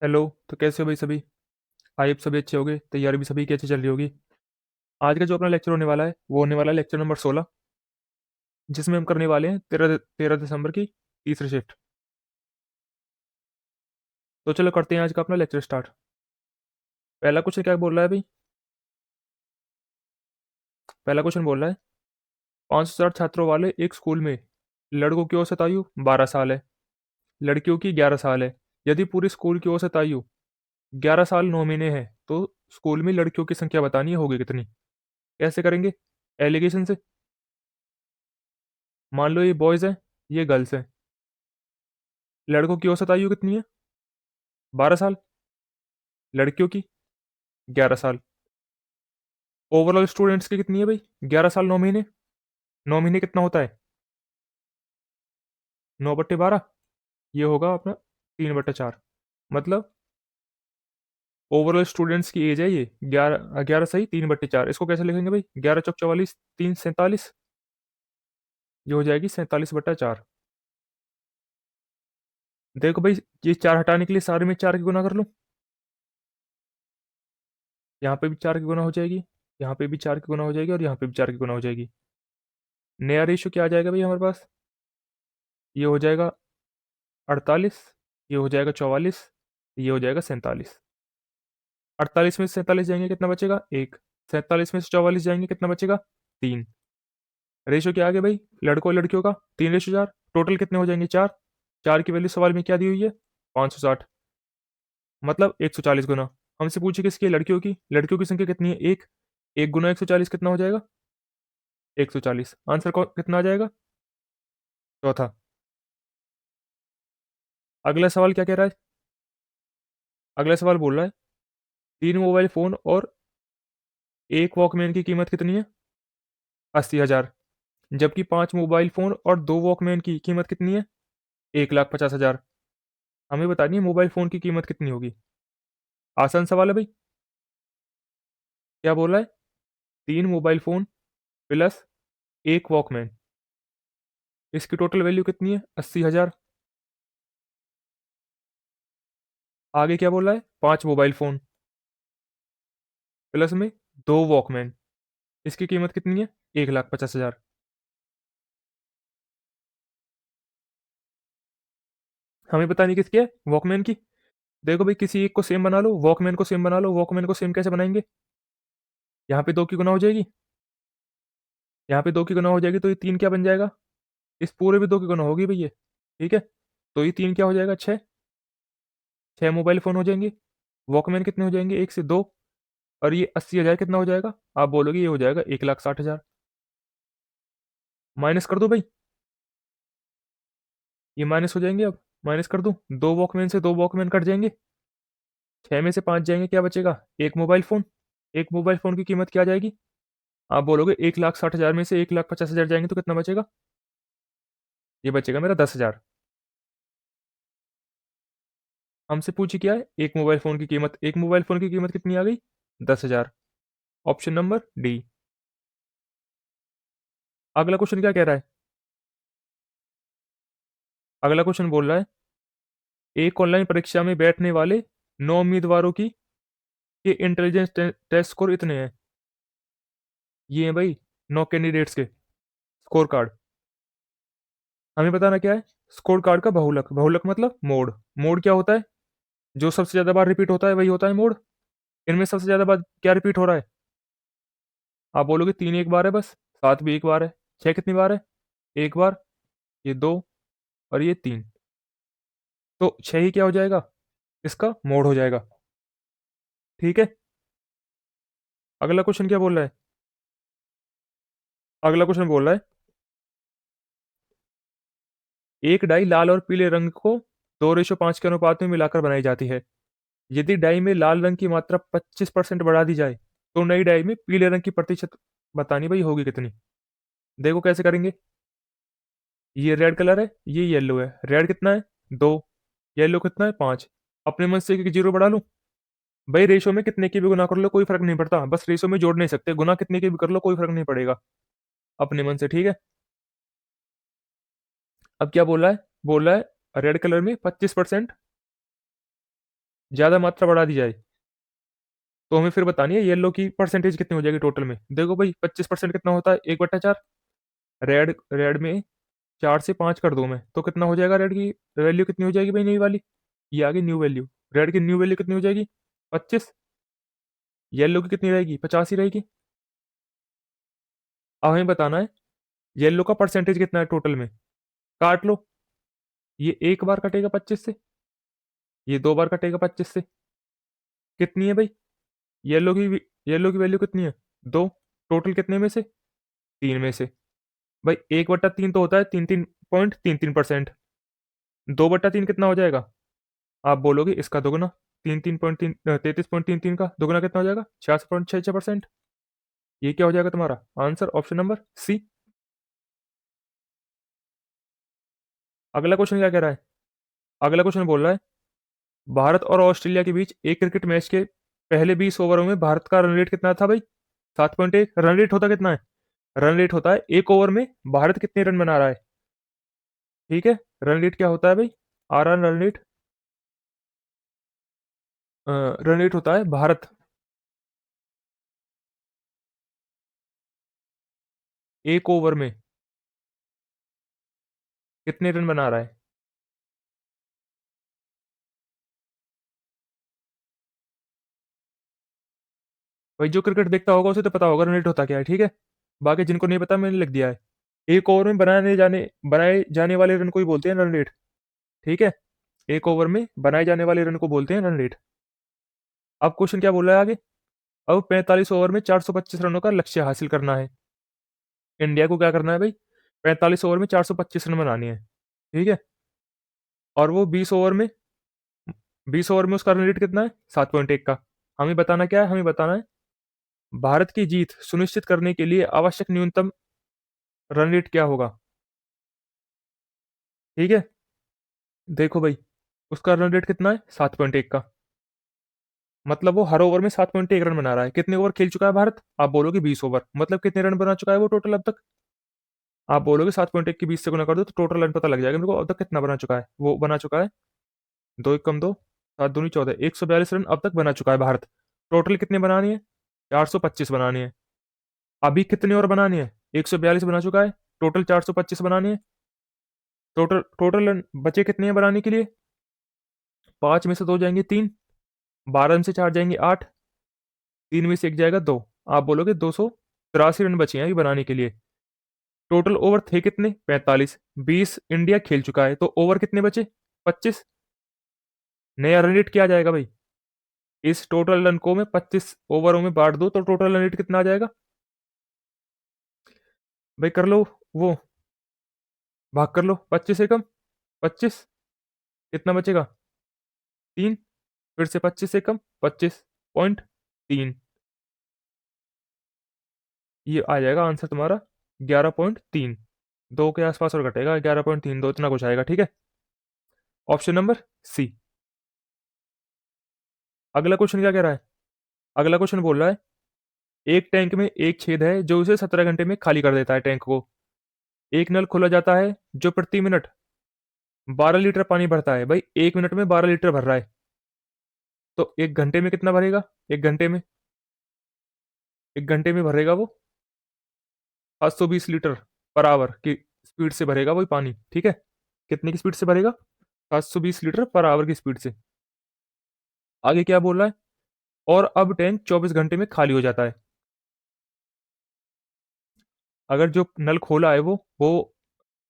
Hello. तो कैसे हो भाई सभी? आई आप सभी अच्छे होंगे, तैयारी भी सभी की अच्छी चल रही होगी। आज का जो अपना लेक्चर होने वाला है वो होने वाला है लेक्चर नंबर 16, जिसमें हम करने वाले हैं 13 दिसंबर की तीसरी शिफ्ट। तो चलो करते हैं आज का अपना लेक्चर स्टार्ट। पहला क्वेश्चन क्या बोल रहा है भाई? पहला क्वेश्चन बोल रहा है 560 छात्रों वाले एक स्कूल में लड़कों की औसत आयु 12 साल है, लड़कियों की 11 साल है। यदि पूरी स्कूल की औसत आयु 11 साल 9 महीने है तो स्कूल में लड़कियों की संख्या बतानी है, होगी कितनी? कैसे करेंगे? एलिगेशन से। मान लो ये बॉयज है, ये गर्ल्स है। लड़कों की औसत आयु कितनी है? 12 साल। लड़कियों की 11 साल। ओवरऑल स्टूडेंट्स की कितनी है भाई? 11 साल 9 महीने। 9 महीने कितना होता है? 9/12। ये होगा अपना 3/4। मतलब ओवरऑल स्टूडेंट्स की एज है ये 11, 11 सही 3/4। इसको कैसे लिखेंगे भाई? 11 चौक 44, 3 47। ये हो जाएगी 47/4। देखो भाई, ये 4 हटाने के लिए सारे में 4 की गुना कर लो। यहाँ पे भी 4 की गुना हो जाएगी, यहाँ पे भी 4 की गुना हो जाएगी और यहाँ पे भी 4 की गुना हो जाएगी। नया रेशियो क्या आ जाएगा भाई हमारे पास? ये हो जाएगा 48, ये हो जाएगा 44, ये हो जाएगा 47। 48 में से 47 जाएंगे कितना बचेगा? एक। 47 में से 44 जाएंगे कितना बचेगा? 3। रेशो क्या आ गया भाई लड़कों और लड़कियों का? 3:4। टोटल कितने हो जाएंगे? 4। 4 की वैल्यू सवाल में क्या दी हुई है? 560। मतलब 140 गुना। हमसे पूछे किसकी? लड़कियों की। लड़कियों की संख्या कितनी है? एक। एक गुना 140 कितना हो जाएगा? 140। आंसर कितना आ जाएगा? चौथा। अगला सवाल क्या कह रहा है? अगला सवाल बोल रहा है 3 मोबाइल फोन और एक वॉकमैन की कीमत कितनी है? 80,000। जबकि 5 मोबाइल फोन और 2 वॉकमैन की कीमत कितनी है? 1,50,000। हमें बतानी है मोबाइल फोन की कीमत कितनी होगी। आसान सवाल है भाई। क्या बोल रहा है? 3 मोबाइल फोन प्लस एक वॉकमैन, इसकी टोटल वैल्यू कितनी है? 80,000। आगे क्या बोल रहा है? 5 मोबाइल फोन प्लस में 2 वॉकमैन, इसकी कीमत कितनी है? 1,50,000। हमें बतानी किसकी है? वॉकमैन की। देखो भाई, किसी एक को सेम बना लो, वॉकमैन को सेम बना लो। वॉकमैन को सेम कैसे बनाएंगे? यहाँ पे 2 की गुना हो जाएगी, यहाँ पे 2 की गुना हो जाएगी, तो ये 3 क्या बन जाएगा? इस पूरे में 2 की गुना होगी भैया। ठीक है, तो ये 3 क्या हो जाएगा? 6। 6 मोबाइल फोन हो जाएंगे। वॉकमैन कितने हो जाएंगे? 1 से 2। और ये 80,000 कितना हो जाएगा? आप बोलोगे ये हो जाएगा 1,60,000। माइनस कर दो भाई, ये माइनस हो जाएंगे। अब माइनस कर दूं, 2 वॉकमैन से 2 वॉकमैन कट जाएंगे, 6 में से 5 जाएंगे, क्या बचेगा? एक मोबाइल फोन। एक मोबाइल फोन की कीमत क्या आ जाएगी? आप बोलोगे 1,60,000 में से 1,50,000 जाएंगे तो कितना बचेगा? ये बचेगा मेरा 10,000। हमसे पूछी क्या है? एक मोबाइल फोन की कीमत। एक मोबाइल फोन की कीमत कितनी आ गई? 10,000। Option number D. अगला क्वेश्चन क्या कह रहा है? अगला क्वेश्चन बोल रहा है एक ऑनलाइन परीक्षा में बैठने वाले 9 उम्मीदवारों की के इंटेलिजेंस टेस्ट स्कोर इतने हैं। ये है भाई 9 कैंडिडेट्स के स्कोर कार्ड। हमें बताना क्या है? स्कोर कार्ड का बहुलक। बहुलक मतलब मोड। मोड क्या होता है? जो सबसे ज्यादा बार रिपीट होता है वही होता है मोड। इनमें सबसे ज्यादा बार क्या रिपीट हो रहा है? आप बोलोगे 3 एक बार है बस, 7 भी एक बार है, 6 कितनी बार है? एक बार। ये 2 और ये 3, तो 6 ही क्या हो जाएगा? इसका मोड हो जाएगा। ठीक है। अगला क्वेश्चन क्या बोल रहा है? अगला क्वेश्चन बोल रहा है एक डाई लाल और पीले रंग को 2:5 के अनुपात में मिलाकर बनाई जाती है। यदि डाई में लाल रंग की मात्रा 25% बढ़ा दी जाए तो नई डाई में पीले रंग की प्रतिशत बतानी भाई होगी कितनी? देखो कैसे करेंगे। ये रेड कलर है, ये येलो है। रेड कितना है? 2। येलो कितना है? 5। अपने मन से एक जीरो बढ़ा लूं? भाई रेशो में कितने की भी गुना कर लो कोई फर्क नहीं पड़ता, बस रेशो में जोड़ नहीं सकते। गुना कितने की भी कर लो कोई फर्क नहीं पड़ेगा अपने मन से। ठीक है। अब क्या बोल रहा है? बोल रहा है रेड कलर में 25% ज़्यादा मात्रा बढ़ा दी जाए, तो हमें फिर बतानी है येलो की परसेंटेज कितनी हो जाएगी टोटल में। देखो भाई 25% कितना होता है 1/4। रेड रेड में 4 से 5 कर दूँ मैं, तो कितना हो जाएगा रेड की वैल्यू कितनी हो जाएगी भाई नई वाली? ये आ गई न्यू वैल्यू। रेड की न्यू वैल्यू कितनी हो जाएगी? 25। येलो की कितनी रहेगी? 50 ही रहेगी। अब हमें बताना है येलो का परसेंटेज कितना है टोटल में। काट लो, ये एक बार कटेगा 25 से, ये 2 बार कटेगा 25 से। कितनी है भाई? येलो की वैल्यू कितनी है? 2। टोटल कितने में से? 3 में से। भाई 1/3 तो होता है 33.33%। 2/3 कितना हो जाएगा? आप बोलोगे इसका दोगुना। 33.33 का दोगुना कितना हो जाएगा? 66.66%। ये क्या हो जाएगा तुम्हारा आंसर? ऑप्शन नंबर सी। अगला क्वेश्चन क्या कह रहा है? अगला क्वेश्चन बोल रहा है भारत और ऑस्ट्रेलिया के बीच एक क्रिकेट मैच के पहले 20 ओवरों में भारत का रन रेट कितना था भाई? 7.1। रन रेट होता कितना है? रन रेट होता है एक ओवर में भारत कितने रन बना रहा है। ठीक है, रन रेट क्या होता है भाई? R R run rate. Run rate होता है भारत एक ओवर में कितने रन बना रहा है। भाई जो क्रिकेट देखता होगा उसे तो पता होगा रन रेट होता क्या है, ठीक है। बाकी जिनको नहीं पता मैंने लिख दिया है। एक ओवर में बनाए जाने वाले रन को ही बोलते हैं रन रेट। ठीक है, एक ओवर में बनाए जाने वाले रन को बोलते हैं रन रेट। अब क्वेश्चन क्या बोल रहा है आगे? अब 45 ओवर में 425 रनों का लक्ष्य हासिल करना है। इंडिया को क्या करना है भाई? 45 ओवर में 425 रन बनाने हैं। ठीक है, और वो 20 ओवर में उसका रन रेट कितना है? 7.1 का। हमें बताना क्या है? हमें बताना है भारत की जीत सुनिश्चित करने के लिए आवश्यक न्यूनतम रन रेट क्या होगा। ठीक है, देखो भाई उसका रन रेट कितना है? 7.1 का। मतलब वो हर ओवर में 7.1 रन बना रहा है। कितने ओवर खेल चुका है भारत? आप बोलोगे 20 ओवर। मतलब कितने रन बना चुका है वो टोटल अब तक? आप बोलोगे 7.1 की 20 से गुना कर दो तो टोटल रन पता लग जाएगा मेरे को अब तक कितना बना चुका है। वो बना चुका है 2 × 1 = 2, 7 × 2 = 14, 142 रन अब तक बना चुका है भारत। टोटल कितने बनानी है? 425 बनानी है। अभी कितने और बनानी है? 142 बना चुका है, टोटल 425 बनानी है। टोटल टोटल रन बचे कितने हैं बनाने के लिए? 5 में से 2 जाएंगे 3, 12 में से 4 जाएंगे 8, 3 में से 1 जाएगा 2। आप बोलोगे 283 रन बचे हैं अभी बनाने के लिए। टोटल ओवर थे कितने? 45। 20 इंडिया खेल चुका है तो ओवर कितने बचे? 25। नया रन रेट क्या आ जाएगा भाई? इस टोटल रन को मैं 25 ओवरों में बांट दूं तो टोटल रन रेट कितना आ जाएगा भाई? कर लो, वो भाग कर लो 25 से कम 25, कितना बचेगा? 3। फिर से 25 से कम 25.3। ये आ जाएगा आंसर तुम्हारा 11.3। 2 के आसपास और घटेगा, 11.32 इतना कुछ आएगा। ठीक है, ऑप्शन नंबर सी। अगला क्वेश्चन क्या कह रहा है? अगला क्वेश्चन बोल रहा है एक टैंक में एक छेद है जो उसे 17 घंटे में खाली कर देता है टैंक को। एक नल खोला जाता है जो प्रति मिनट 12 लीटर पानी भरता है। भाई 1 मिनट में 12 लीटर भर रहा है, तो 1 घंटे में कितना भरेगा? 1 घंटे में भरेगा वो 720 लीटर पर आवर की स्पीड से भरेगा वही पानी। ठीक है, कितने की स्पीड से भरेगा? 720 लीटर पर आवर की स्पीड से। आगे क्या बोल रहा है? और अब टैंक 24 घंटे में खाली हो जाता है। अगर जो नल खोला है वो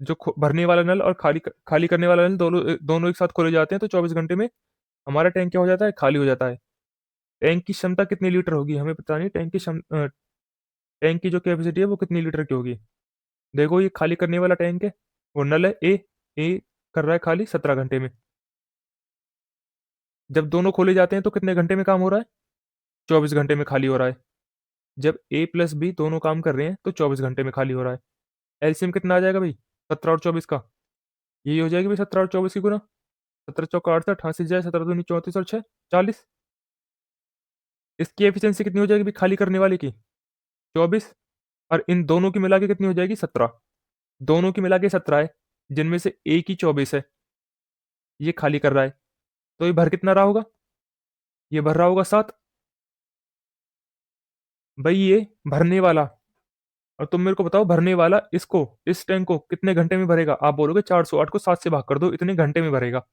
जो भरने वाला नल और खाली करने वाला नल दोनों दोनों एक साथ खोले जाते हैं तो 24 घंटे में हमारा टैंक क्या हो जाता है? खाली हो जाता है। टैंक की क्षमता कितनी लीटर होगी हमें पता नहीं। टैंक की जो कैपेसिटी है वो कितनी लीटर की होगी। देखो ये खाली करने वाला टैंक है, वो नल है ए कर रहा है खाली 17 घंटे में। जब दोनों खोले जाते हैं तो कितने घंटे में काम हो रहा है? 24 घंटे में खाली हो रहा है। जब ए प्लस बी दोनों काम कर रहे हैं तो 24 घंटे में खाली हो रहा है। एलसीएम कितना आ जाएगा भाई 17 और 24 का? यही हो जाएगी भाई 17 और 24 की गुना। 17 × 4 = 68, 88 जाए 17 × 2 = 34 और 6 40। इसकी एफिशिएंसी कितनी हो जाएगी भाई खाली करने वाले की? 24। और इन दोनों की मिला के कितनी हो जाएगी? 17। दोनों की मिला के 17 है, जिनमें से ए की 24 है, ये खाली कर रहा है, तो ये भर कितना रहा होगा? ये भर रहा होगा 7। भाई ये भरने वाला, और तुम मेरे को बताओ भरने वाला इसको, इस टैंक को कितने घंटे में भरेगा? आप बोलोगे 408 को 7 से भाग कर दो, इतने घंटे में भरेगा।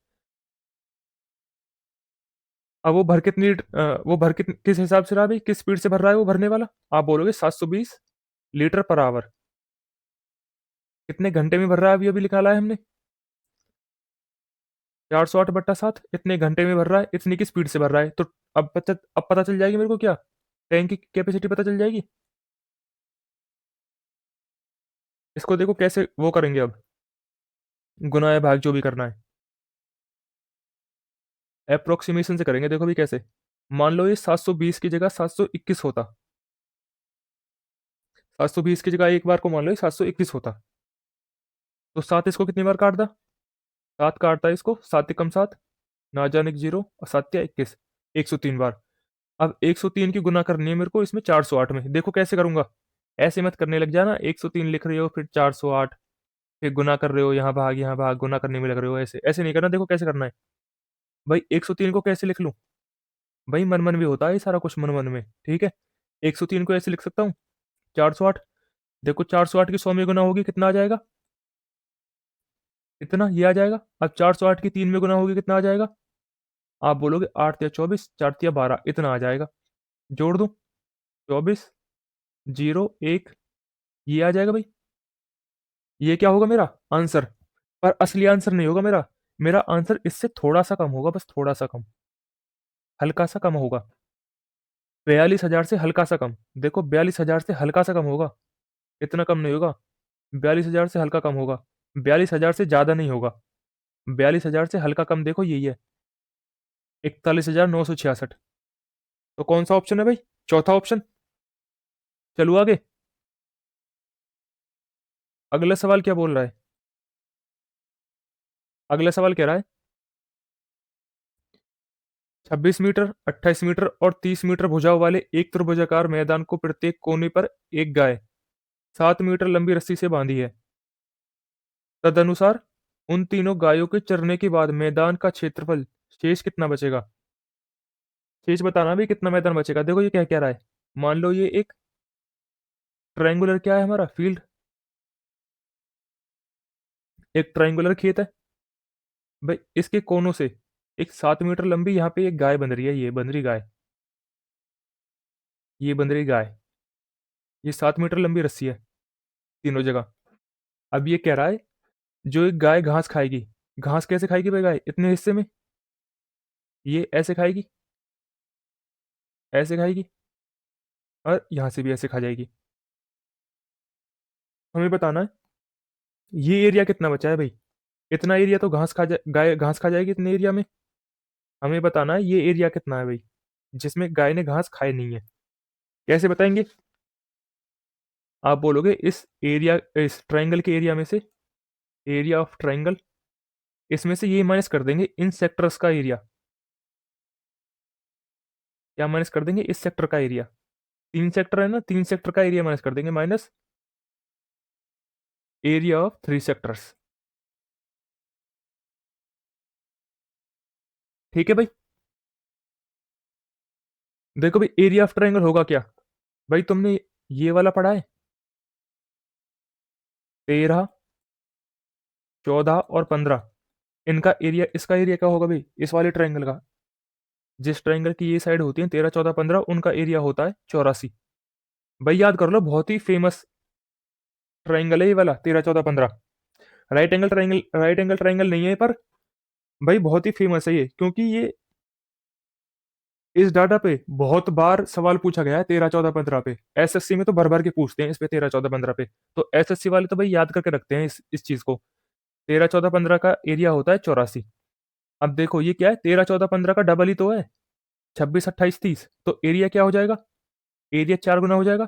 अब वो वो भर किस हिसाब से रहा भाई, किस स्पीड से भर रहा है वो भरने वाला? आप बोलोगे 720 लीटर पर आवर। कितने घंटे में भर रहा है अभी अभी निकाला है हमने? 408/7 इतने घंटे में भर रहा है, इतनी की स्पीड से भर रहा है। तो अब पता चल जाएगी मेरे को क्या, टैंक की कैपेसिटी पता चल जाएगी। इसको देखो कैसे वो करेंगे अब, गुना या भाग जो भी करना है, अप्रोक्सीमेशन से करेंगे। देखो भी कैसे, मान लो ये 720 की जगह 721 होता, 720 की जगह एक बार को मान लो ये 721 होता, तो सात इसको कितनी बार काट दा? सात काटता है इसको, सात एकम सात, ना जाने की जीरो, और सात या 21, 103 बार। अब 103 की गुना करनी है मेरे को इसमें 408 में। देखो कैसे करूंगा, ऐसे मत करने लग जाना, 103 लिख रहे हो फिर 408, फिर गुना कर रहे हो, यहाँ भाग गुना करने में लग रहे हो, ऐसे ऐसे नहीं करना। देखो कैसे करना है भाई। 103 को कैसे लिख लूं भाई, मन मन में होता है ये सारा कुछ, मन मन में, ठीक है। 103 को ऐसे लिख सकता हूँ, 408। देखो 408 की 100 में गुना होगी कितना आ जाएगा? इतना ये आ जाएगा। अब 408 की 3 में गुना होगी कितना आ जाएगा? आप बोलोगे 8 या 24, 4 या 12, इतना आ जाएगा। जोड़ दूं, 24, 0, 1, ये आ जाएगा भाई। ये क्या होगा मेरा आंसर? पर असली आंसर नहीं होगा मेरा, मेरा आंसर इससे थोड़ा सा कम होगा, बस थोड़ा सा कम, हल्का सा कम होगा। 42,000 से हल्का सा कम। देखो 42,000 से हल्का सा कम होगा, इतना कम नहीं होगा। 42,000 से हल्का कम होगा, 42,000 से ज्यादा नहीं होगा। 42,000 से हल्का कम देखो यही है, 41,966। तो कौन सा ऑप्शन है भाई? चौथा ऑप्शन। चलो आगे, अगला सवाल क्या बोल रहा है? अगला सवाल कह रहा है 26 मीटर, 28 मीटर और 30 मीटर भुजाओं वाले एक त्रिभुजाकार मैदान को प्रत्येक कोने पर एक गाय 7 मीटर लंबी रस्सी से बांधी है। तदनुसार उन तीनों गायों के चरने के बाद मैदान का क्षेत्रफल शेष कितना बचेगा? शेष बताना भी कितना मैदान बचेगा। देखो ये क्या कह रहा है, मान लो ये एक ट्रायंगुलर क्या है हमारा फील्ड, एक ट्रायंगुलर खेत है भाई। इसके कोनों से एक 7 मीटर लंबी यहाँ पे एक गाय बन रही है, ये बन रही गाय, ये बन रही गाय, ये 7 मीटर लंबी रस्सी है तीनों जगह। अब ये कह रहा है जो एक गाय घास खाएगी, घास कैसे खाएगी भाई गाय? इतने हिस्से में, ये ऐसे खाएगी, ऐसे खाएगी, और यहाँ से भी ऐसे खा जाएगी। हमें बताना है ये एरिया कितना बचा है भाई। इतना एरिया तो गाय घास खा जाएगी इतने एरिया में। हमें बताना है ये एरिया कितना है भाई, जिसमें गाय ने घास खाई नहीं है। कैसे बताएंगे? आप बोलोगे इस एरिया, इस ट्रायंगल के एरिया में से, एरिया ऑफ ट्रायंगल, इसमें से ये माइनस कर देंगे इन सेक्टर्स का एरिया। क्या माइनस कर देंगे? इस सेक्टर का एरिया। 3 सेक्टर है ना, 3 सेक्टर का एरिया माइनस कर देंगे, माइनस एरिया ऑफ 3 सेक्टर्स। ठीक है भाई। देखो भाई एरिया ऑफ ट्रायंगल होगा क्या भाई, तुमने ये वाला पढ़ा है, 13, 14 और 15, इनका एरिया, इसका एरिया क्या होगा भाई इस वाले ट्रायंगल का? जिस ट्रायंगल की ये साइड होती है 13, 14, 15, उनका एरिया होता है 84। भाई याद कर लो, बहुत ही फेमस ट्रायंगल है ये वाला 13, 14, 15। राइट एंगल ट्रायंगल नहीं है पर भाई बहुत ही फेमस है ये, क्योंकि ये इस डाटा पे बहुत बार सवाल पूछा गया है 13, 14, 15 पे। एसएससी में तो भर भर के पूछते हैं इस पे 13, 14, 15 पे। तो एसएससी वाले तो भाई याद करके रखते हैं इस चीज को। 13, 14, 15 का एरिया होता है 84। अब देखो ये क्या है, 13, 14, 15 का डबल ही तो है, 26, 28, 30। तो एरिया क्या हो जाएगा? एरिया 4 गुना हो जाएगा।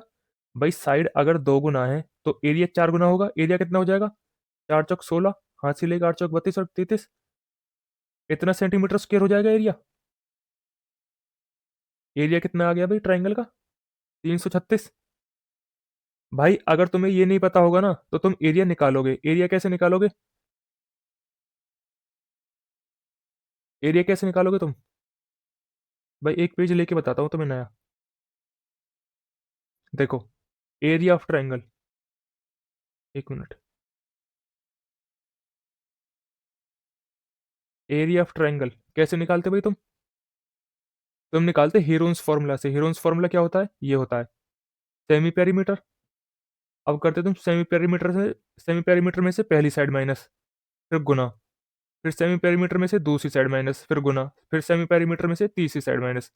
भाई साइड अगर 2 गुना है तो एरिया 4 गुना होगा। एरिया कितना हो जाएगा? 4 चौक 16, हाथ से लेकर 8 चौक 32 और 33, इतना सेंटीमीटर स्क्वायर हो जाएगा एरिया। एरिया कितना आ गया भाई ट्राइंगल का? 336। भाई अगर तुम्हें ये नहीं पता होगा ना तो तुम एरिया निकालोगे, एरिया कैसे निकालोगे? एरिया कैसे निकालोगे तुम? भाई एक पेज लेके बताता हूँ तुम्हें नया। देखो, एरिया ऑफ ट्रायंगल, एक मिनट। एरिया ऑफ ट्रायंगल कैसे निकालते भाई तुम निकालते हीरोन्स फॉर्मूला से। हीरोन्स फॉर्मूला क्या होता है? ये होता है सेमी पेरीमीटर। अब करते तुम सेमी पेरीमीटर में से पहली साइड माइनस, फिर गुना, फिर सेमी पेरीमीटर में से दूसरी साइड माइनस, फिर गुना, फिर सेमी पेरीमीटर में से तीसरी साइड माइनस।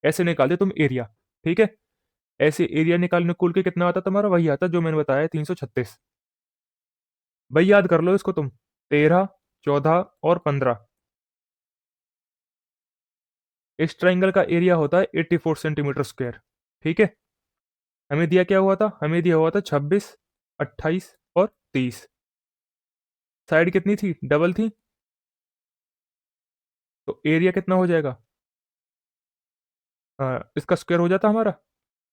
ऐसे निकालते तुम एरिया। ठीक है, ऐसे एरिया निकालने कुल के कितना आता तुम्हारा? वही आता जो मैंने बताया, 336। भाई याद कर लो इसको तुम, 13, 14 और 15। इस ट्राइंगल का एरिया होता है 84 सेंटीमीटर स्क्वायर। ठीक है, हमें दिया क्या हुआ था? हमें दिया हुआ था 26, 28 और 30। साइड कितनी थी? डबल थी। तो एरिया कितना हो जाएगा? इसका स्क्वायर हो जाता हमारा,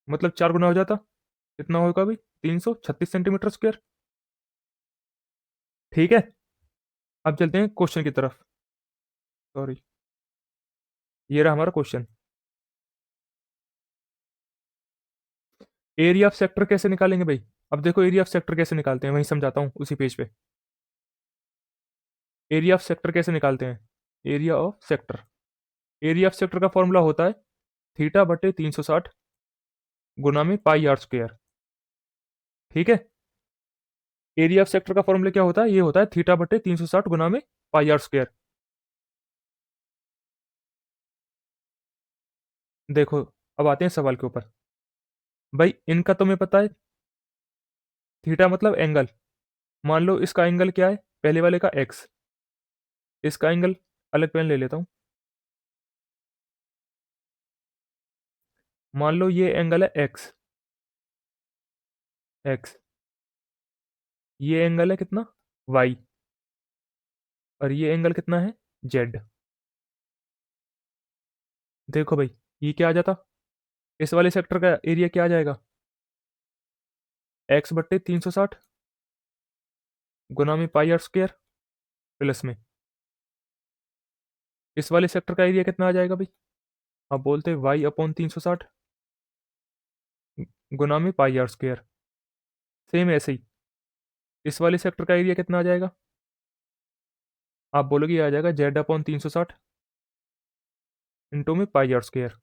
मतलब 4 गुना हो जाता। कितना होगा भाई? 336 सेंटीमीटर स्क्वायर। ठीक है, अब चलते हैं क्वेश्चन की तरफ। सॉरी, ये रहा हमारा क्वेश्चन। एरिया ऑफ सेक्टर कैसे निकालेंगे भाई? अब देखो एरिया ऑफ सेक्टर कैसे निकालते हैं, वहीं समझाता हूँ उसी पेज पे। एरिया ऑफ सेक्टर कैसे निकालते हैं? Area of sector, area of sector का फॉर्मूला होता है थीटा बटे 360 गुना में पाई आर स्क्वायर। ठीक है, एरिया ऑफ सेक्टर का फॉर्मूला क्या होता है? ये होता है थीटा बटे 360 गुना में पाई आर स्क्वायर। देखो, अब आते हैं सवाल के ऊपर। भाई इनका तुम्हें पता है, थीटा मतलब एंगल। मान लो इसका एंगल क्या है? पहले वाले का एक्स, इसका एंगल, अलग पेन ले लेता हूं। मान लो ये एंगल है एक्स, एक्स। ये एंगल है कितना? वाई। और ये एंगल कितना है? जेड। देखो भाई, ये क्या आ जाता? इस वाले सेक्टर का एरिया क्या आ जाएगा? एक्स बट्टे 360 गुना में पाई आर स्क्वायर प्लस में इस वाले सेक्टर का एरिया कितना आ जाएगा भाई? अब बोलते वाई अपॉन 360 गुना में पाई आर स्क्वायर। सेम ऐसे ही इस वाले सेक्टर का एरिया कितना आ जाएगा? आप बोलोगे ये आ जाएगा जेड अपॉन 360 इंटू में पाई आर स्क्वायर।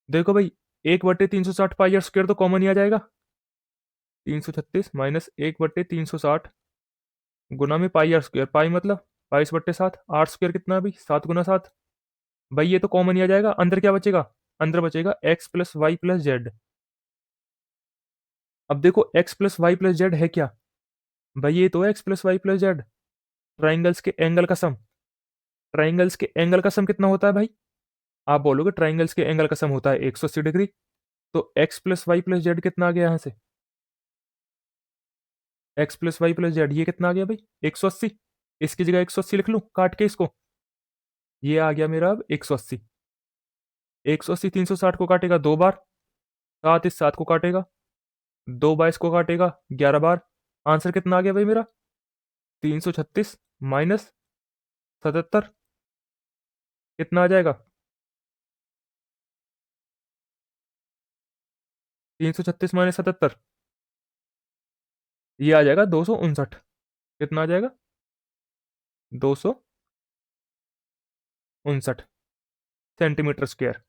देखो भाई, 1/360 पाई आर स्क्वायर तो कॉमन ही आ जाएगा। 336 माइनस 1/360 गुना में पाई आर स्क्वायर। पाई मतलब 22/7। आर स्क्वायर कितना है भाई? 7 गुना 7। भाई ये तो कॉमन ही आ जाएगा। अंदर क्या बचेगा? अंदर बचेगा x plus y plus z. अब देखो, x plus y plus z है क्या? भाई ये तो x plus y plus z, triangles के एंगल का सम। ट्राइंगल्स के एंगल का सम कितना होता है भाई? आप बोलोगे ट्राइंगल्स के एंगल का सम होता है 180 डिग्री। तो x plus y plus z कितना आ गया यहाँ से? X plus y plus z ये कितना आ गया भाई? 180। इसकी जगह 180 लिख लूँ काट के इसको। ये आ गया मेरा अब 180। 180 360 को काटेगा 2 बार, 7 इस 7 को काटेगा, 2 22 को काटेगा 11 बार। आंसर कितना आ गया भाई मेरा? 336 माइनस 77। कितना आ जाएगा? 336 माइनस 77, ये आ जाएगा 259। कितना आ जाएगा? 259 सेंटीमीटर स्क्वायर।